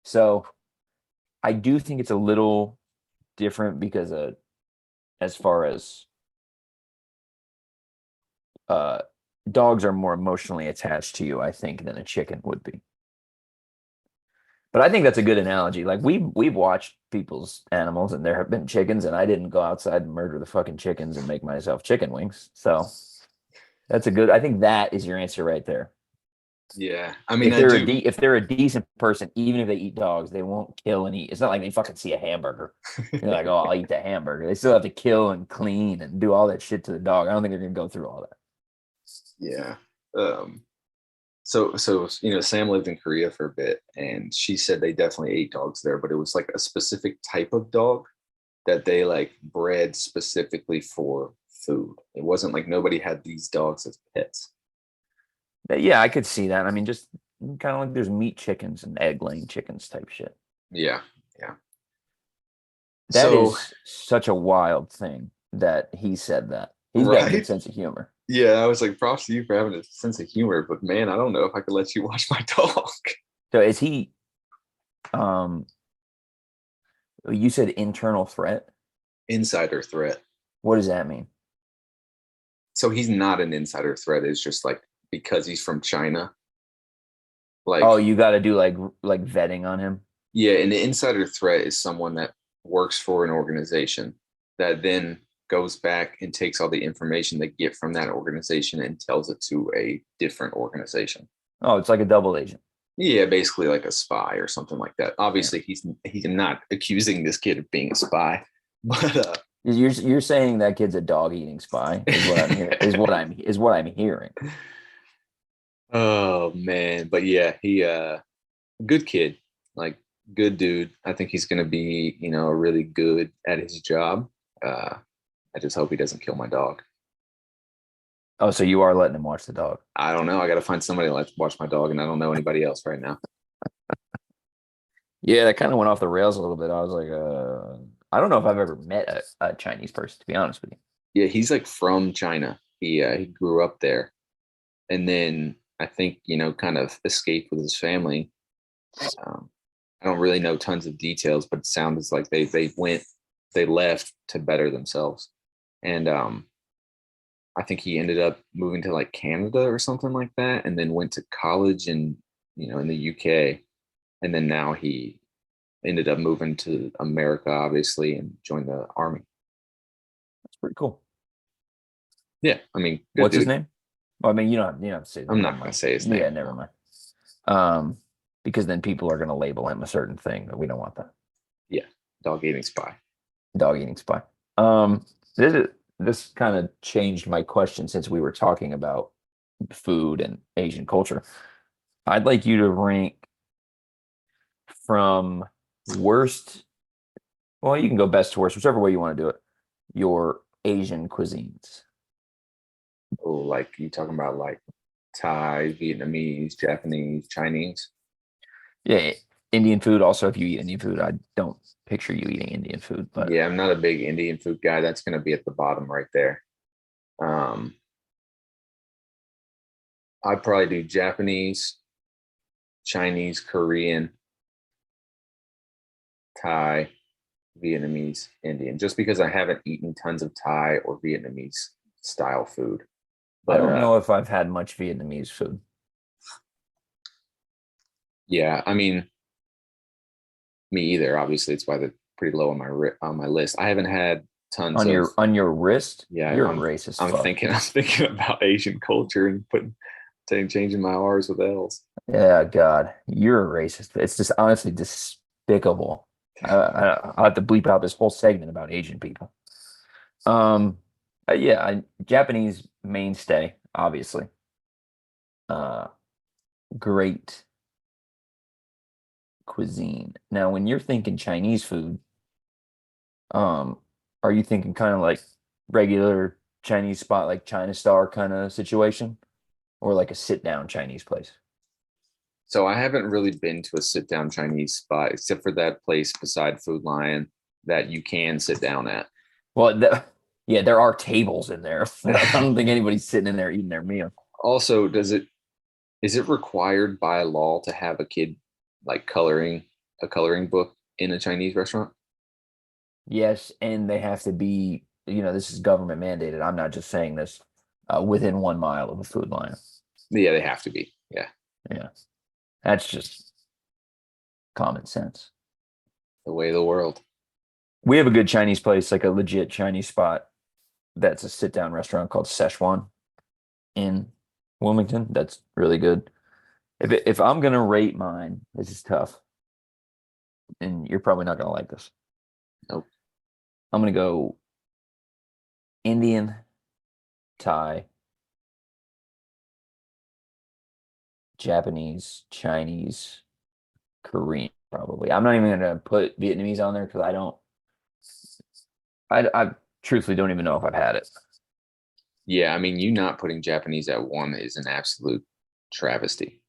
So I do think it's a little different because as far as uh dogs are more emotionally attached to you, I think, than a chicken would be. But I think that's a good analogy. Like we've watched people's animals and there have been chickens and I didn't go outside and murder the fucking chickens and make myself chicken wings. So that's a good I think that is your answer right there.
Yeah, I mean, I do.
If they're a decent person, even if they eat dogs, they won't kill and eat. It's not like they fucking see a hamburger. They're like, oh, I'll eat the hamburger. They still have to kill and clean and do all that shit to the dog. I don't think they're gonna go through all that.
Yeah. So Sam lived in Korea for a bit, and she said they definitely ate dogs there, but it was like a specific type of dog that they like bred specifically for food. It wasn't like nobody had these dogs as pets.
But yeah, I could see that. I mean, just kind of like there's meat chickens and egg laying chickens type shit.
Yeah, yeah.
That
So
is such a wild thing that he said that. He's got a good
right,
sense of humor.
yeah, I was like, props to you for having a sense of humor, but man, I don't know if I could let you watch my dog.
So is he um you said internal threat?
Insider threat.
What does that mean?
So he's not an insider threat. It's just like because he's from China.
Oh,
Like,
you got to do like vetting on him.
yeah, an insider threat is someone that works for an organization that then goes back and takes all the information they get from that organization and tells it to a different organization.
Oh, it's like a double agent.
Yeah, basically like a spy or something like that.
Yeah.
Obviously, he's not accusing this kid of being a spy, but
You're saying that kid's a dog eating spy is what I'm hearing is what I'm hearing.
Oh man, but yeah, he good kid, like good dude. I think he's gonna be, really good at his job. Uh, I just hope he doesn't kill my dog.
Oh, so you are letting him watch the dog.
I don't know. I got to find somebody to watch my dog, and I don't know anybody else right now.
Yeah, that kind of went off the rails a little bit. I was like, I don't know if I've ever met a Chinese person, to be honest with you.
Yeah, he's like from China. He grew up there, and then I think kind of escaped with his family. Um, I don't really know tons of details, but it sounds like they left to better themselves, and I think he ended up moving to like Canada or something like that, and then went to college in the UK, and then now he ended up moving to America, obviously, and joined the army.
That's pretty cool.
Yeah, I mean, good
What's his
dude.
name? Well, I mean, you don't have to say his
I'm
name. Never
not gonna
mind.
say his
Yeah,
name.
never
No.
mind. Um, because then people are going to label him a certain thing that we don't want that.
Yeah, dog eating spy.
Dog eating spy. Um, this kind of changed my question since we were talking about food and Asian culture. I'd like you to rank from worst, well, you can go best to worst, whichever way you want to do it, your Asian cuisines.
Oh, like you talking about like Thai, Vietnamese, Japanese, Chinese?
Yeah, Indian food. Also, if you eat Indian food, I don't picture you eating Indian food, but
Yeah, I'm not a big Indian food guy. That's gonna be at the bottom right there. Um, I'd probably do Japanese, Chinese, Korean, Thai, Vietnamese, Indian, just because I haven't eaten tons of Thai or Vietnamese style food.
I
But
don't know if I've had much Vietnamese food.
yeah, I mean, me either. Obviously, it's why they're pretty low on my list. I haven't had tons
On
of.
your wrist,
Yeah,
you're a
I'm
racist
I'm
fuck.
thinking I'm thinking about Asian culture and changing my R's with L's.
Yeah, God, you're a racist. It's just honestly despicable. I'll have to bleep out this whole segment about Asian people. Um, yeah, Japanese mainstay, obviously. Uh, Great cuisine. Now, when you're thinking Chinese food, um, are you thinking kind of like regular Chinese spot, like China Star kind of situation, or like a sit down Chinese place?
So I haven't really been to a sit down Chinese spot except for that place beside Food Lion that you can sit down at.
Well, yeah, there are tables in there. I don't think anybody's sitting in there eating their meal.
Also, is it required by law to have a kid like coloring a coloring book in a Chinese restaurant?
Yes, and they have to be, this is government mandated. I'm not just saying this, within 1 mile of a food line.
Yeah, they have to be. Yeah,
Yeah, that's just common sense.
the way of the world.
We have a good Chinese place, like a legit Chinese spot that's a sit down restaurant called Szechuan in Wilmington. That's really good. If I'm gonna rate mine, this is tough, and you're probably not gonna like this.
Nope.
I'm gonna go Indian, Thai, Japanese, Chinese, Korean, probably. I'm not even gonna put Vietnamese on there because I truthfully don't even know if I've had it.
Yeah, I mean, you not putting Japanese at one is an absolute travesty.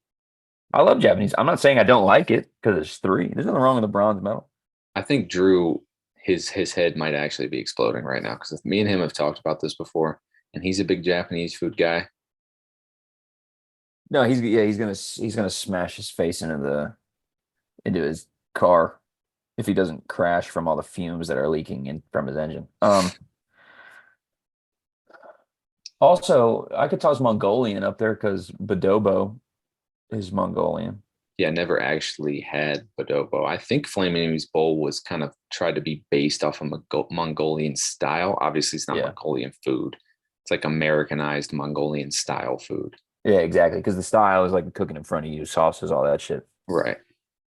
I love Japanese. I'm not saying I don't like it because it's three. There's nothing wrong with the bronze medal.
I think Drew, his head might actually be exploding right now because me and him have talked about this before, and he's a big Japanese food guy.
No, he's gonna smash his face into his car if he doesn't crash from all the fumes that are leaking in from his engine. Also, I could toss Mongolian up there because Badobo is Mongolian.
Yeah, never actually had Badobo. I think Flaming Enemy's Bowl was kind of tried to be based off of Mongolian style. Obviously, it's not
Yeah,
Mongolian food. It's like Americanized Mongolian style food.
yeah, exactly. Because the style is like cooking in front of you, sauces, all that shit.
Right.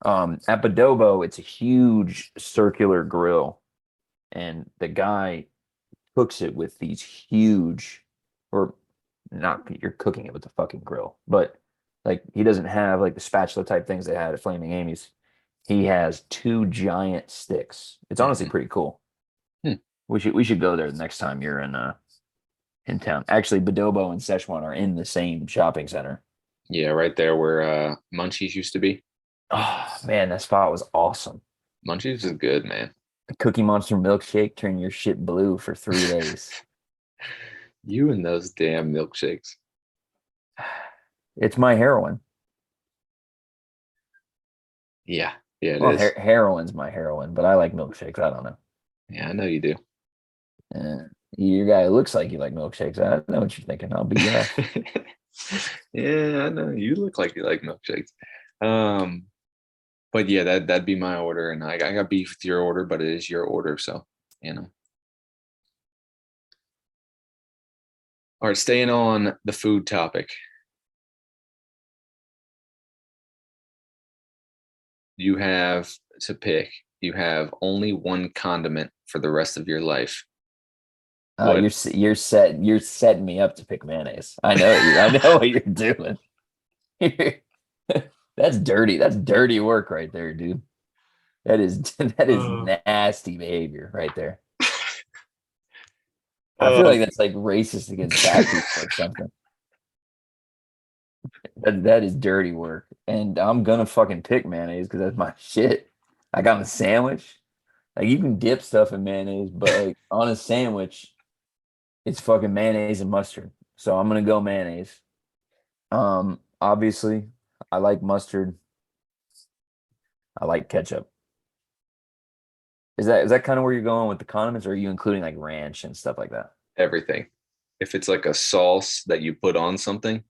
At Badobo, it's a huge circular grill, and the guy cooks it with these huge, or not, you're cooking it with the fucking grill, but like he doesn't have like the spatula type things they had at Flaming Amy's. He has two giant sticks. It's honestly
Mhm.
pretty cool.
Hmm.
We should go there the next time you're in town. Actually, Badobo and Szechuan are in the same shopping center.
Yeah, right there where Munchies used to be.
Oh man, that spot was awesome.
Munchies is good, man.
The Cookie Monster milkshake turned your shit blue for 3 days.
You and those damn milkshakes.
It's my heroin.
Yeah, yeah, it
Well,
is.
heroin's my heroin, but I like milkshakes. I don't know.
Yeah, I know you do.
Your guy looks like you like milkshakes. I know what you're thinking. I'll be off.
Yeah, I know. You look like you like milkshakes. Um, but yeah, that'd be my order, and I got beef with your order, but it is your order, so you know. All right, staying on the food topic. You have to pick. You have only one condiment for the rest of your life.
You're
What?
you're setting me up to pick mayonnaise. I know you. I know what you're doing. That's dirty. That's dirty work right there, dude. That is
Uh,
nasty behavior right there. I feel
uh,
like that's like racist against fat people or something. That is dirty work. And I'm gonna fucking pick mayonnaise because that's my shit. Like on a sandwich. Like you can dip stuff in mayonnaise, but like on a sandwich, it's fucking mayonnaise and mustard. So I'm gonna go mayonnaise. Obviously, I like mustard. I like ketchup. Is that kind of where you're going with the condiments, or are you including like ranch and stuff like that?
everything. If it's like a sauce that you put on something,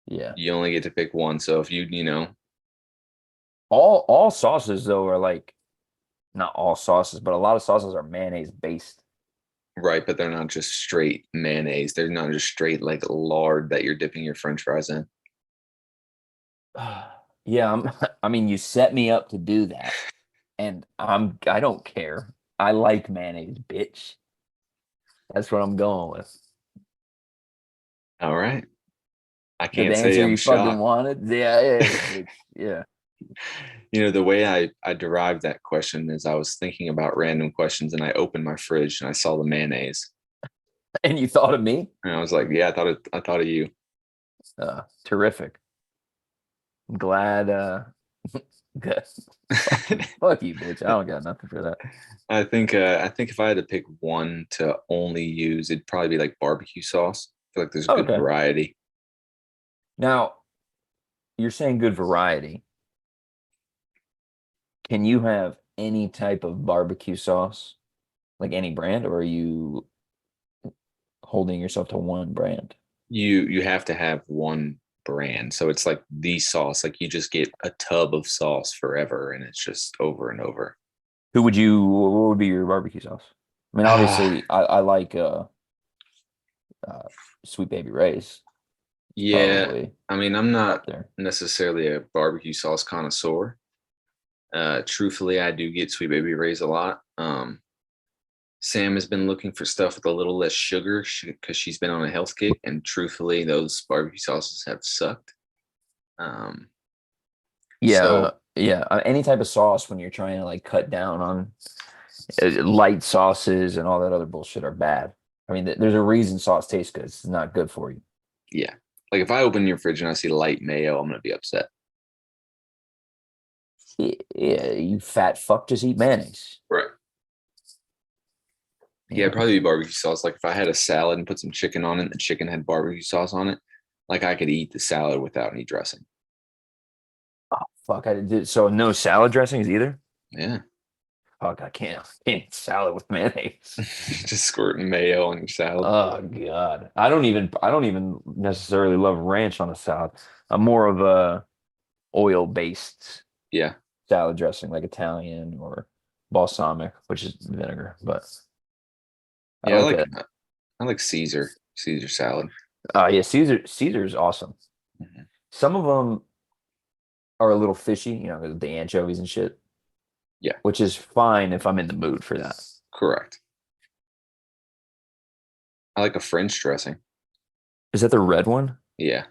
Yeah.
you only get to pick one. So if
All sauces though are like not all sauces, but a lot of sauces are mayonnaise based.
right, but they're not just straight mayonnaise. They're not just straight like lard that you're dipping your French fries in.
Yeah, I mean, you set me up to do that, and I don't care. I like mayonnaise, bitch. That's what I'm going with.
All right. I
The
can't say
answer
I'm
you fucking
shocked.
wanted. Yeah, yeah, yeah.
The way I derived that question is I was thinking about random questions and I opened my fridge and I saw the mayonnaise.
And you thought of me?
And I was like, yeah, I thought of you.
Terrific. I'm glad. Good. Fuck you, bitch. I don't got nothing for that.
I think if I had to pick one to only use, it'd probably be like barbecue sauce. I feel like there's good
Okay.
variety.
Now you're saying good variety. Can you have any type of barbecue sauce, like any brand, or are you holding yourself to one brand?
You have to have one brand. So it's like the sauce. Like you just get a tub of sauce forever and it's just over and over.
What would be your barbecue sauce? I mean,
Ah,
obviously, I like uh, Sweet Baby Ray's. It's
yeah.
probably
I mean, I'm
up
not
there.
necessarily a barbecue sauce connoisseur. Truthfully, I do get Sweet Baby Ray's a lot. Sam has been looking for stuff with a little less sugar because she's been on a health kick, and truthfully, those barbecue sauces have sucked. Um,
Yeah,
so
yeah. Any type of sauce when you're trying to like cut down on light sauces and all that other bullshit are bad. I mean, there's a reason sauce tastes good. It's not good for you.
yeah, like if I open your fridge and I see light mayo, I'm gonna be upset.
Yeah, you fat fuck, just eat mayonnaise.
Right.
You
Yeah, it'd
know,
probably be barbecue sauce. Like if I had a salad and put some chicken on it, and the chicken had barbecue sauce on it, like I could eat the salad without any dressing.
fuck. I did so no salad dressings either.
Yeah,
Fuck, I can't eat salad with mayonnaise.
just squirting mayo on your salad.
Oh God, I don't even necessarily love ranch on a salad. I'm more of a oil based
Yeah,
salad dressing, like Italian or balsamic, which is vinegar. But I
yeah.
like a
I like Caesar salad.
yeah, Caesar's awesome.
Mhm.
Some of them are a little fishy, the anchovies and shit,
Yeah,
which is fine if I'm in the mood for that.
Correct. I like a French dressing.
Is that the red one?
Yeah.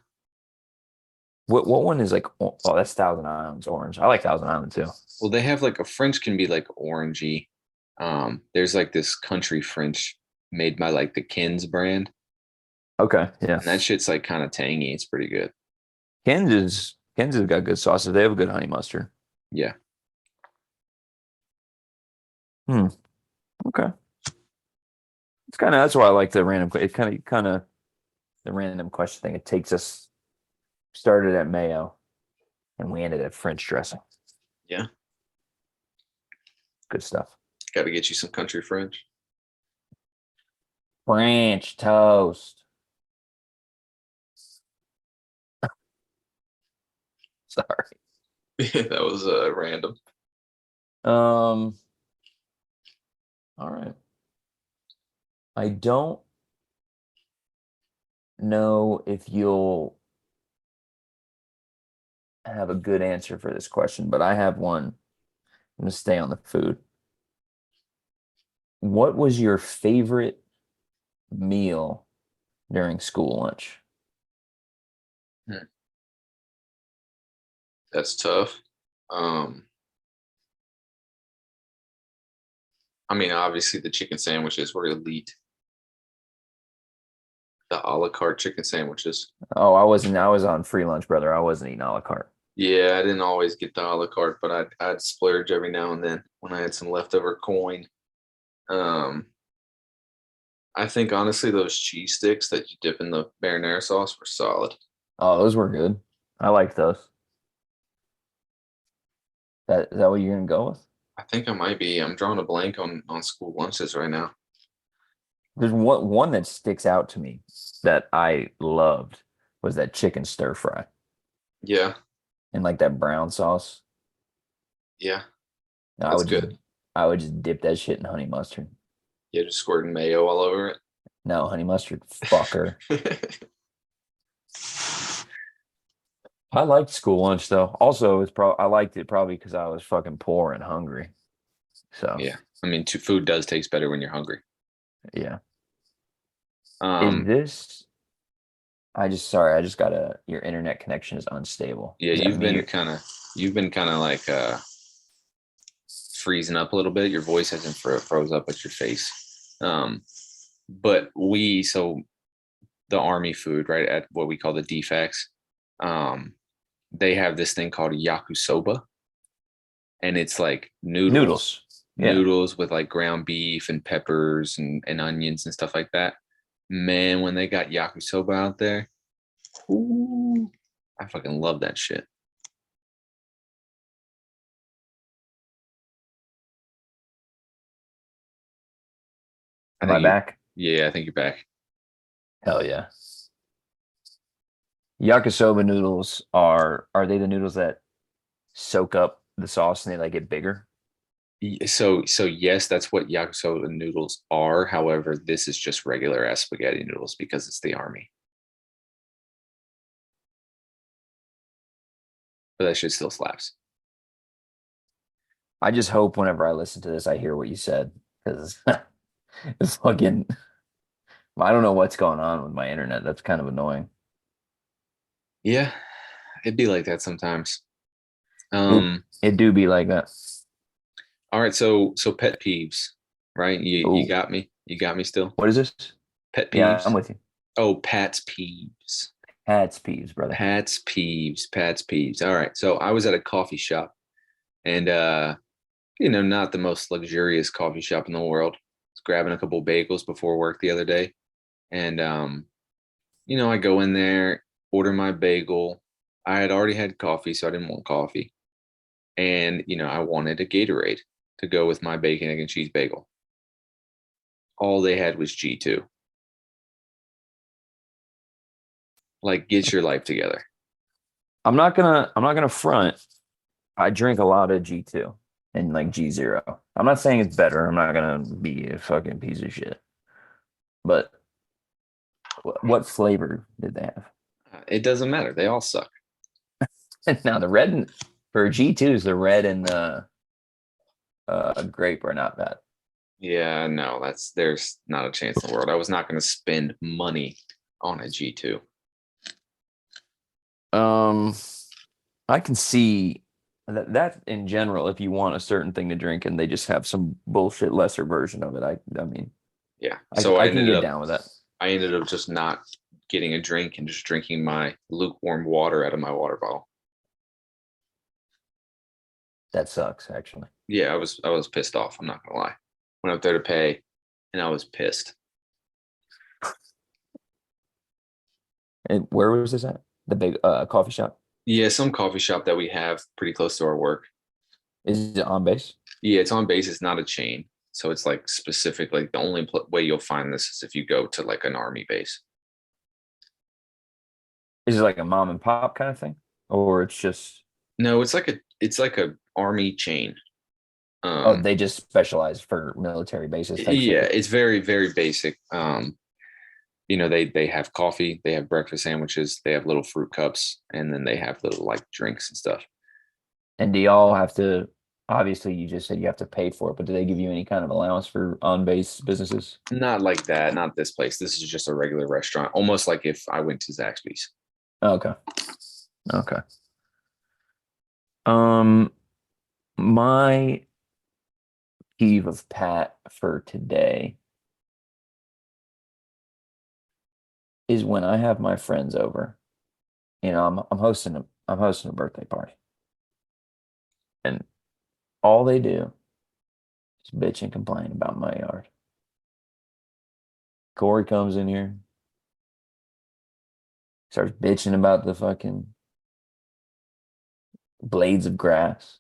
What one is like? Oh, that's Thousand Islands orange. I like Thousand Island too.
Well, they have like a French can be like orangey. There's like this country French made by like the Ken's brand,
Okay, yeah.
and that shit's like kind of tangy. It's pretty good.
Kansas got good sauces. They have a good honey mustard.
Yeah.
Hmm. Okay. It's kind of that's why I like the random. It kind of the random question thing. It takes us started at mayo and we ended at French dressing.
Yeah.
Good stuff.
Got to get you some country French.
French toast. Sorry.
That was random.
All right. I don't know if you'll have a good answer for this question, but I have one. I'm going to stay on the food. What was your favorite meal during school lunch?
Hmm. That's tough. Um, I mean, obviously the chicken sandwiches were elite. The a la carte chicken sandwiches.
Oh, I was on free lunch, brother. I wasn't eating a la carte.
Yeah, I didn't always get the a la carte, but I'd splurge every now and then when I had some leftover coin. Um, I think honestly those cheese sticks that you dip in the marinara sauce were solid.
Oh, those were good. I liked those. Is that what you're gonna go with?
I think I might be. I'm drawing a blank on school lunches right now.
There's one that sticks out to me that I loved was that chicken stir fry
Yeah,
and like that brown sauce.
yeah,
I
that's
would just
good.
I would just dip that shit in honey mustard.
Yeah, just squirting mayo all over
No, honey mustard, fucker.
it.
I liked school lunch though. Also, I liked it probably because I was fucking poor and hungry. So
Yeah, I mean, food does taste better when you're hungry.
yeah. Is
Um,
this? I just got your internet connection is unstable.
yeah,
Is that me?
you've been kind of like freezing up a little bit. Your voice hasn't froze up at your face. But the army food, right, at what we call the defects, um, they have this thing called yakisoba, and it's like
Noodles. Yeah.
noodles with like ground beef and peppers and onions and stuff like that. Man, when they got yakisoba out there, ooh, I fucking love that shit. I
Am I
think you,
back?
yeah, I think you're back.
Hell yeah. Yakisoba noodles are they the noodles that soak up the sauce and they like get bigger?
So yes, that's what yakisoba noodles are. However, this is just regular ass spaghetti noodles because it's the army. But that shit still slaps.
I just hope whenever I listen to this, I hear what you said because it's fucking. I don't know what's going on with my internet. That's kind of annoying.
Yeah, it'd be like that sometimes.
It
Um,
it do be like that.
all right, so pet peeves, right? You
Oh,
got me. You got me still.
what is this?
Pet
Yeah,
peeves.
I'm with you.
Oh, Pat's peeves.
Hats peeves, brother.
Pat's peeves. Pat's peeves. All right. So I was at a coffee shop and not the most luxurious coffee shop in the world. I was grabbing a couple bagels before work the other day. And I go in there, order my bagel. I had already had coffee, so I didn't want coffee. And I wanted a Gatorade to go with my bacon, egg, and cheese bagel. All they had was G2. Like, get your life together.
I'm not gonna front. I drink a lot of G2 and like G0. I'm not saying it's better. I'm not gonna be a fucking piece of shit. But what flavor did they have?
It doesn't matter. They all suck.
Now the red for G2s, the red and the grape are not bad.
Yeah, no, there's not a chance in the world. I was not going to spend money on a G2.
Um, I can see that in general, if you want a certain thing to drink and they just have some bullshit lesser version of it, I mean,
Yeah. So
I can get down with that.
I ended up just not getting a drink and just drinking my lukewarm water out of my water bottle.
That sucks, actually.
Yeah, I was pissed off. I'm not gonna lie. Went up there to pay, and I was pissed.
And where was this at? The big coffee shop?
Yeah, some coffee shop that we have pretty close to our work.
Is it on base?
Yeah, it's on base. It's not a chain, so it's like specific. Like the only way you'll find this is if you go to like an army base.
Is it like a mom and pop kind of thing? Or it's just,
No, it's like a army chain.
oh,
Um,
they just specialize for military bases type
yeah,
shit?
it's very basic. They have coffee, they have breakfast sandwiches, they have little fruit cups, and then they have little like drinks and stuff.
And do y'all have to, obviously you just said you have to pay for it, but do they give you any kind of allowance for on-base businesses?
Not like that, not this place. This is just a regular restaurant, almost like if I went to Zaxby's.
Okay. Okay. Um, my peeve of Pat for today is when I have my friends over. I'm hosting a birthday party, and all they do is bitch and complain about my yard. Corey comes in here, starts bitching about the fucking blades of grass.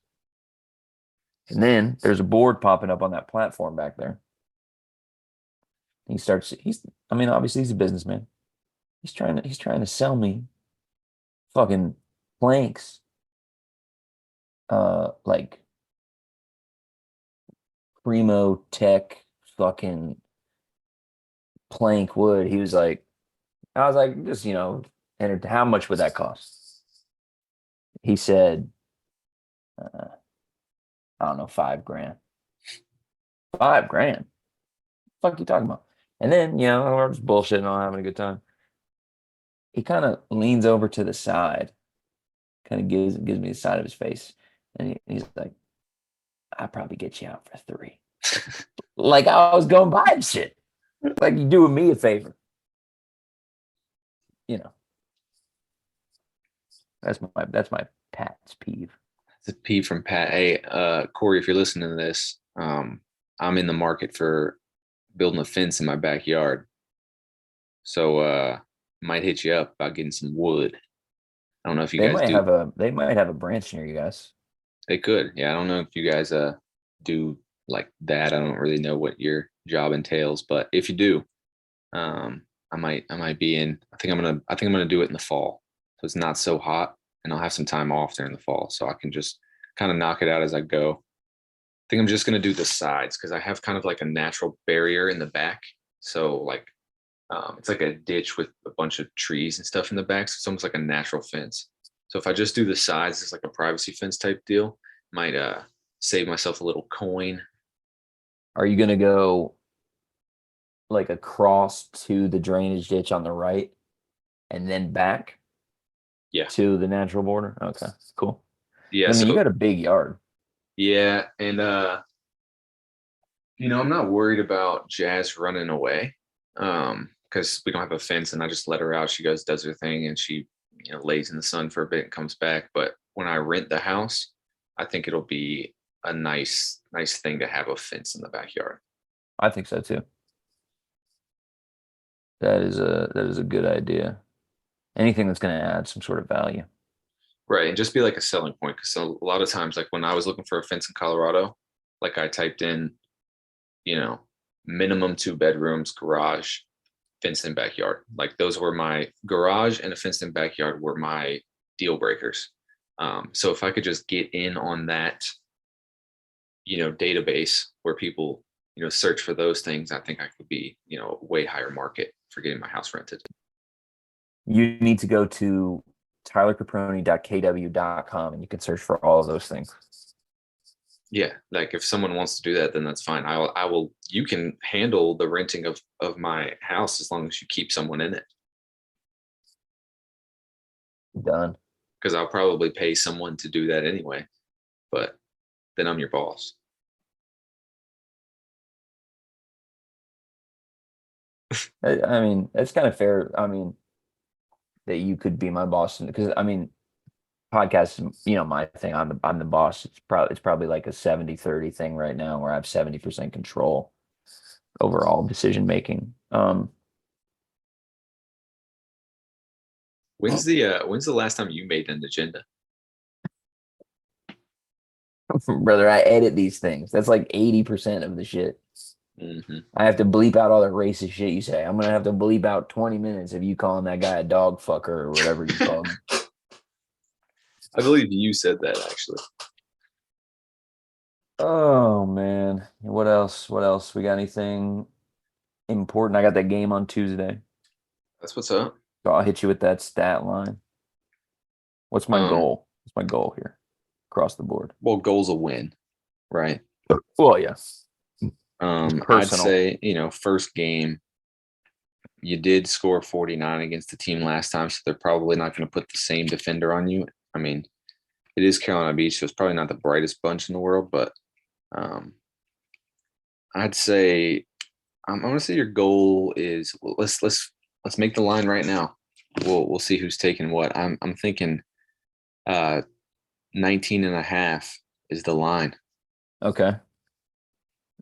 And then there's a board popping up on that platform back there. I mean, obviously he's a businessman. He's trying to sell me fucking planks, like primo tech fucking plank wood. I was like, just, and how much would that cost? He said, uh, I don't know, 5 grand. 5 grand? Fuck you talking about? And then, we're just bullshitting on having a good time. He kind of leans over to the side, kind of gives me the side of his face, and he's like, "I'll probably get you out for 3." Like I was going by and shit. Like you doing me a favor, you know. That's my Pat's peeve.
It's a P from Pat. Hey, Corey, if you're listening to this, I'm in the market for building a fence in my backyard. So might hit you up about getting some wood. I don't know if you guys do.
They might have a branch near you guys.
They could. Yeah, I don't know if you guys do like that. I don't really know what your job entails, but if you do, I might be in. I think I'm gonna do it in the fall. So it's not so hot and I'll have some time off during the fall. So I can just kind of knock it out as I go. I think I'm just gonna do the sides because I have kind of like a natural barrier in the back. So like it's like a ditch with a bunch of trees and stuff in the back. So it's almost like a natural fence. So if I just do the sides, it's like a privacy fence type deal. Might save myself a little coin.
Are you gonna go like across to the drainage ditch on the right and then back
Yeah.
to the natural border? Okay, cool.
Yeah.
I mean, you
So
got a big yard.
yeah. And I'm not worried about Jazz running away. Because we don't have a fence and I just let her out. She goes, does her thing, and she, lays in the sun for a bit and comes back. But when I rent the house, I think it'll be a nice thing to have a fence in the backyard.
I think so too. That is a good idea. Anything that's going to add some sort of value.
Right. And just be like a selling point. Because a lot of times, like when I was looking for a fence in Colorado, like I typed in, you know, minimum 2 bedrooms, garage, fenced in backyard. Like those were my garage and a fenced in backyard were my deal breakers. So if I could just get in on that, database where people, search for those things, I think I could be, a way higher market for getting my house rented.
You need to go to tylercaproni.kw.com and you can search for all of those things.
Yeah, like if someone wants to do that, then that's fine. I will. You can handle the renting of my house as long as you keep someone in it,
Done.
because I'll probably pay someone to do that anyway. But then I'm your boss.
I mean, it's kind of fair. I mean, that you could be my boss because I mean, podcast is, my thing. I'm the boss. It's probably like a 70-30 thing right now where I have 70% control over all decision making.
When's the last time you made an agenda?
Brother, I edit these things. That's like 80% of the shit.
Hmm.
I have to bleep out all the racist shit you say. I'm gonna have to bleep out 20 minutes of you calling that guy a dog fucker or whatever you called him.
I believe you said that actually.
Oh man. What else? What else? We got anything important? I got that game on Tuesday.
That's what's up.
So I'll hit you with that stat line. What's my
Um,
goal? What's my goal here? Across the board.
well, goals a win, right?
Well, yeah.
I'd
Personal.
say, first game, you did score 49 against the team last time, so they're probably not going to put the same defender on you. I mean, it is Carolina Beach, so it's probably not the brightest bunch in the world, but um, I'd say I'm going to say your goal is let's make the line right now. We'll see who's taking what. I'm thinking 19 and a half is the line.
Okay.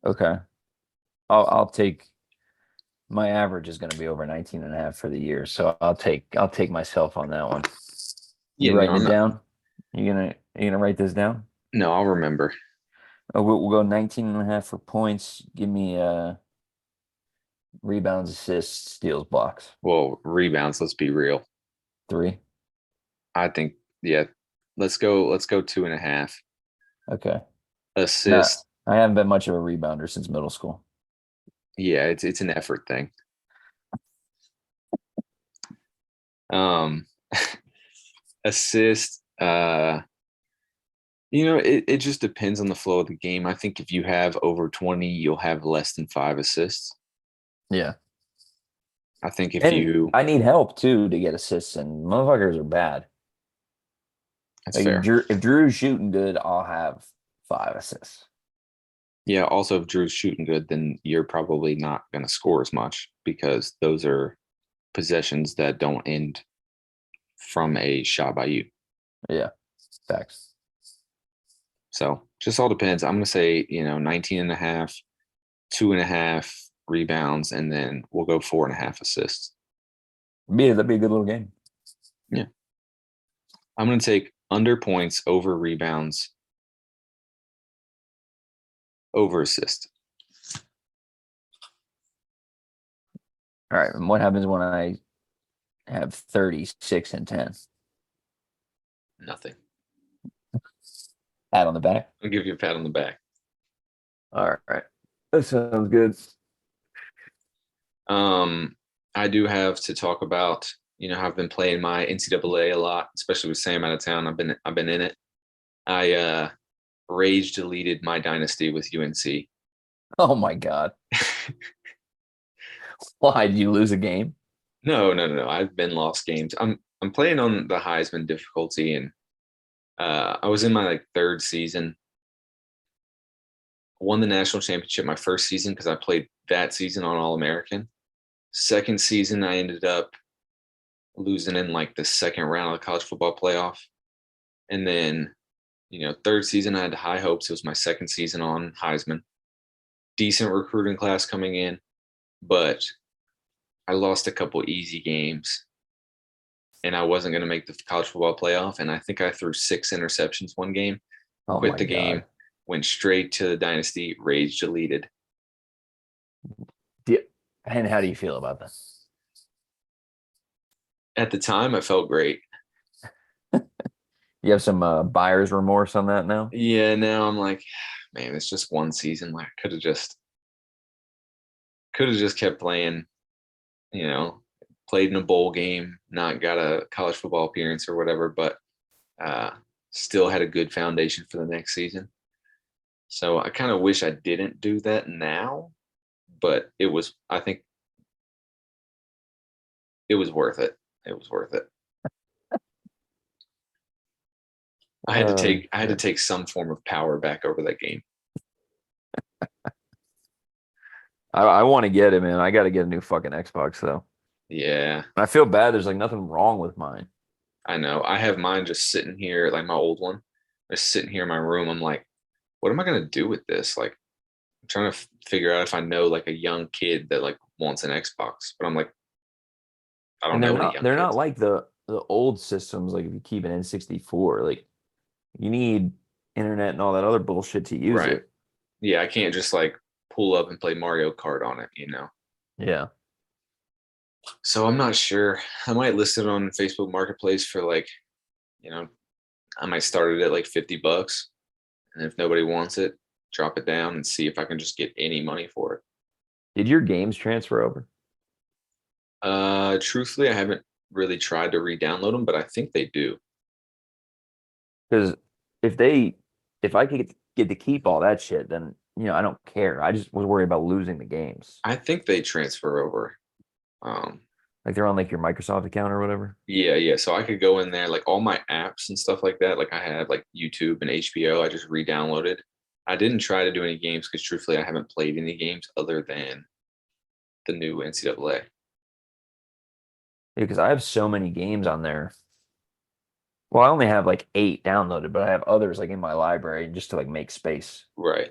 Okay. I'll take my average is going to be over 19 and a half for the year. So I'll take myself on that one. You
Yeah, no,
writing
I'm
it
not.
down? You gonna write this down?
No, I'll remember.
Oh, we'll go 19 and a half for points. Give me rebounds, assists, steals, blocks.
Well, rebounds, let's be real.
Three.
I think, yeah, let's go 2.5.
Okay. No,
Assist,
I haven't been much of a rebounder since middle school.
yeah, it's an effort thing. Um assist, it just depends on the flow of the game. I think if you have over 20, you'll have less than 5 assists.
Yeah.
I think if
And
you
I need help too to get assists, and motherfuckers are bad.
That's
Like
fair.
if Drew's shooting good, I'll have 5 assists.
Yeah, also if Drew's shooting good, then you're probably not going to score as much because those are possessions that don't end from a shot by you.
Yeah, facts.
So just all depends. I'm going to say, 19 and a half, 2.5 rebounds, and then we'll go 4.5 assists.
That'd be a good little game.
Yeah. I'm going to take under points, over rebounds, over assist.
All right. And what happens when I have 36 and 10?
Nothing.
Pat on the back.
I'll give you a pat on the back.
All right. That sounds good.
I do have to talk about, I've been playing my NCAA a lot, especially with Sam out of town. I've been in it. I rage deleted my dynasty with UNC.
Oh my God. Why did you lose a game?
No, no, no, no. I've been lost games. I'm playing on the Heisman difficulty, and I was in my third season. Won the national championship my first season because I played that season on All American. Second season, I ended up losing in the second round of the college football playoff, and then third season I had high hopes. It was my second season on Heisman. Decent recruiting class coming in, but I lost a couple easy games and I wasn't going to make the college football playoff. And I think I threw 6 interceptions one game,
Oh
quit
my
the game,
God.
went straight to the dynasty, rage deleted.
Do- and how do you feel about this?
At the time, I felt great.
You have some buyer's remorse on that now?
Yeah, now I'm like, man, it's just one season. Like, could have just kept playing, you know, played in a bowl game, not got a college football appearance or whatever, but uh, still had a good foundation for the next season. So I kind of wish I didn't do that now, but I think it was worth it. It was worth it.
Oh,
I had to
shit.
take some form of power back over that game.
I want to get it, man. I got to get a new fucking Xbox though.
Yeah,
I feel bad. There's like nothing wrong with mine.
I know. I have mine just sitting here, like my old one, just sitting here in my room. I'm like, what am I gonna do with this? Like, I'm trying to figure out if I know like a young kid that like wants an Xbox, but I'm like, I don't
And they're
know any
not
young
they're not
kids.
like the old systems. Like if you keep an N64, like you need internet and all that other bullshit to use
Right.
it.
Yeah, I can't just like pull up and play Mario Kart on it.
Yeah.
So I'm not sure. I might list it on Facebook Marketplace for like, you know, I might start it at like $50. And if nobody wants it, drop it down and see if I can just get any money for it.
Did your games transfer over?
Truthfully, I haven't really tried to re-download them, but I think they do.
Because if they if I could get to keep all that shit, then I don't care. I just was worried about losing the games.
I think they transfer over. Um,
Like they're on like your Microsoft account or whatever.
yeah, yeah. So I could go in there, like all my apps and stuff like that. Like I have like YouTube and HBO. I just re-downloaded. I didn't try to do any games because truthfully, I haven't played any games other than the new NCAA.
Because I have so many games on there. Well, I only have like 8 downloaded, but I have others like in my library just to like make space.
Right.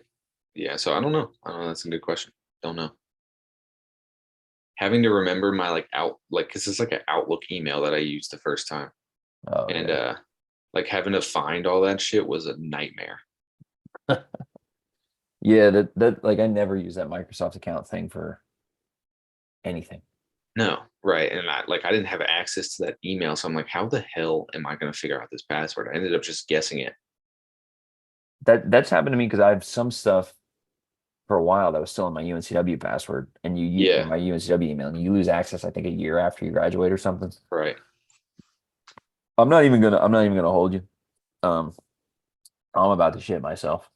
Yeah. So I don't know. I don't know. That's a good question. Don't know. Having to remember my like because it's like an Outlook email that I used the first time,
Oh
and
yeah.
like having to find all that shit was a nightmare.
Yeah, that like I never use that Microsoft account thing for anything.
No, right. And I didn't have access to that email, so I'm like, how the hell am I going to figure out this password? I ended up just guessing it.
That's happened to me because I have some stuff for a while that was still in my UNCW password and
Yeah,
my UNCW email and you lose access I think a year after you graduate or something.
right.
I'm not even gonna hold you. Um I'm about to shit myself.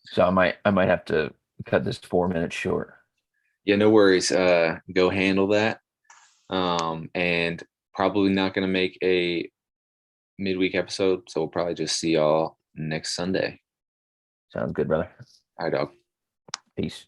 So I might have to cut this 4 minutes short.
Yeah, no worries. Go handle that. And probably not going to make a midweek episode, so we'll probably just see y'all next Sunday.
Sounds good, brother.
All right, dog.
Peace.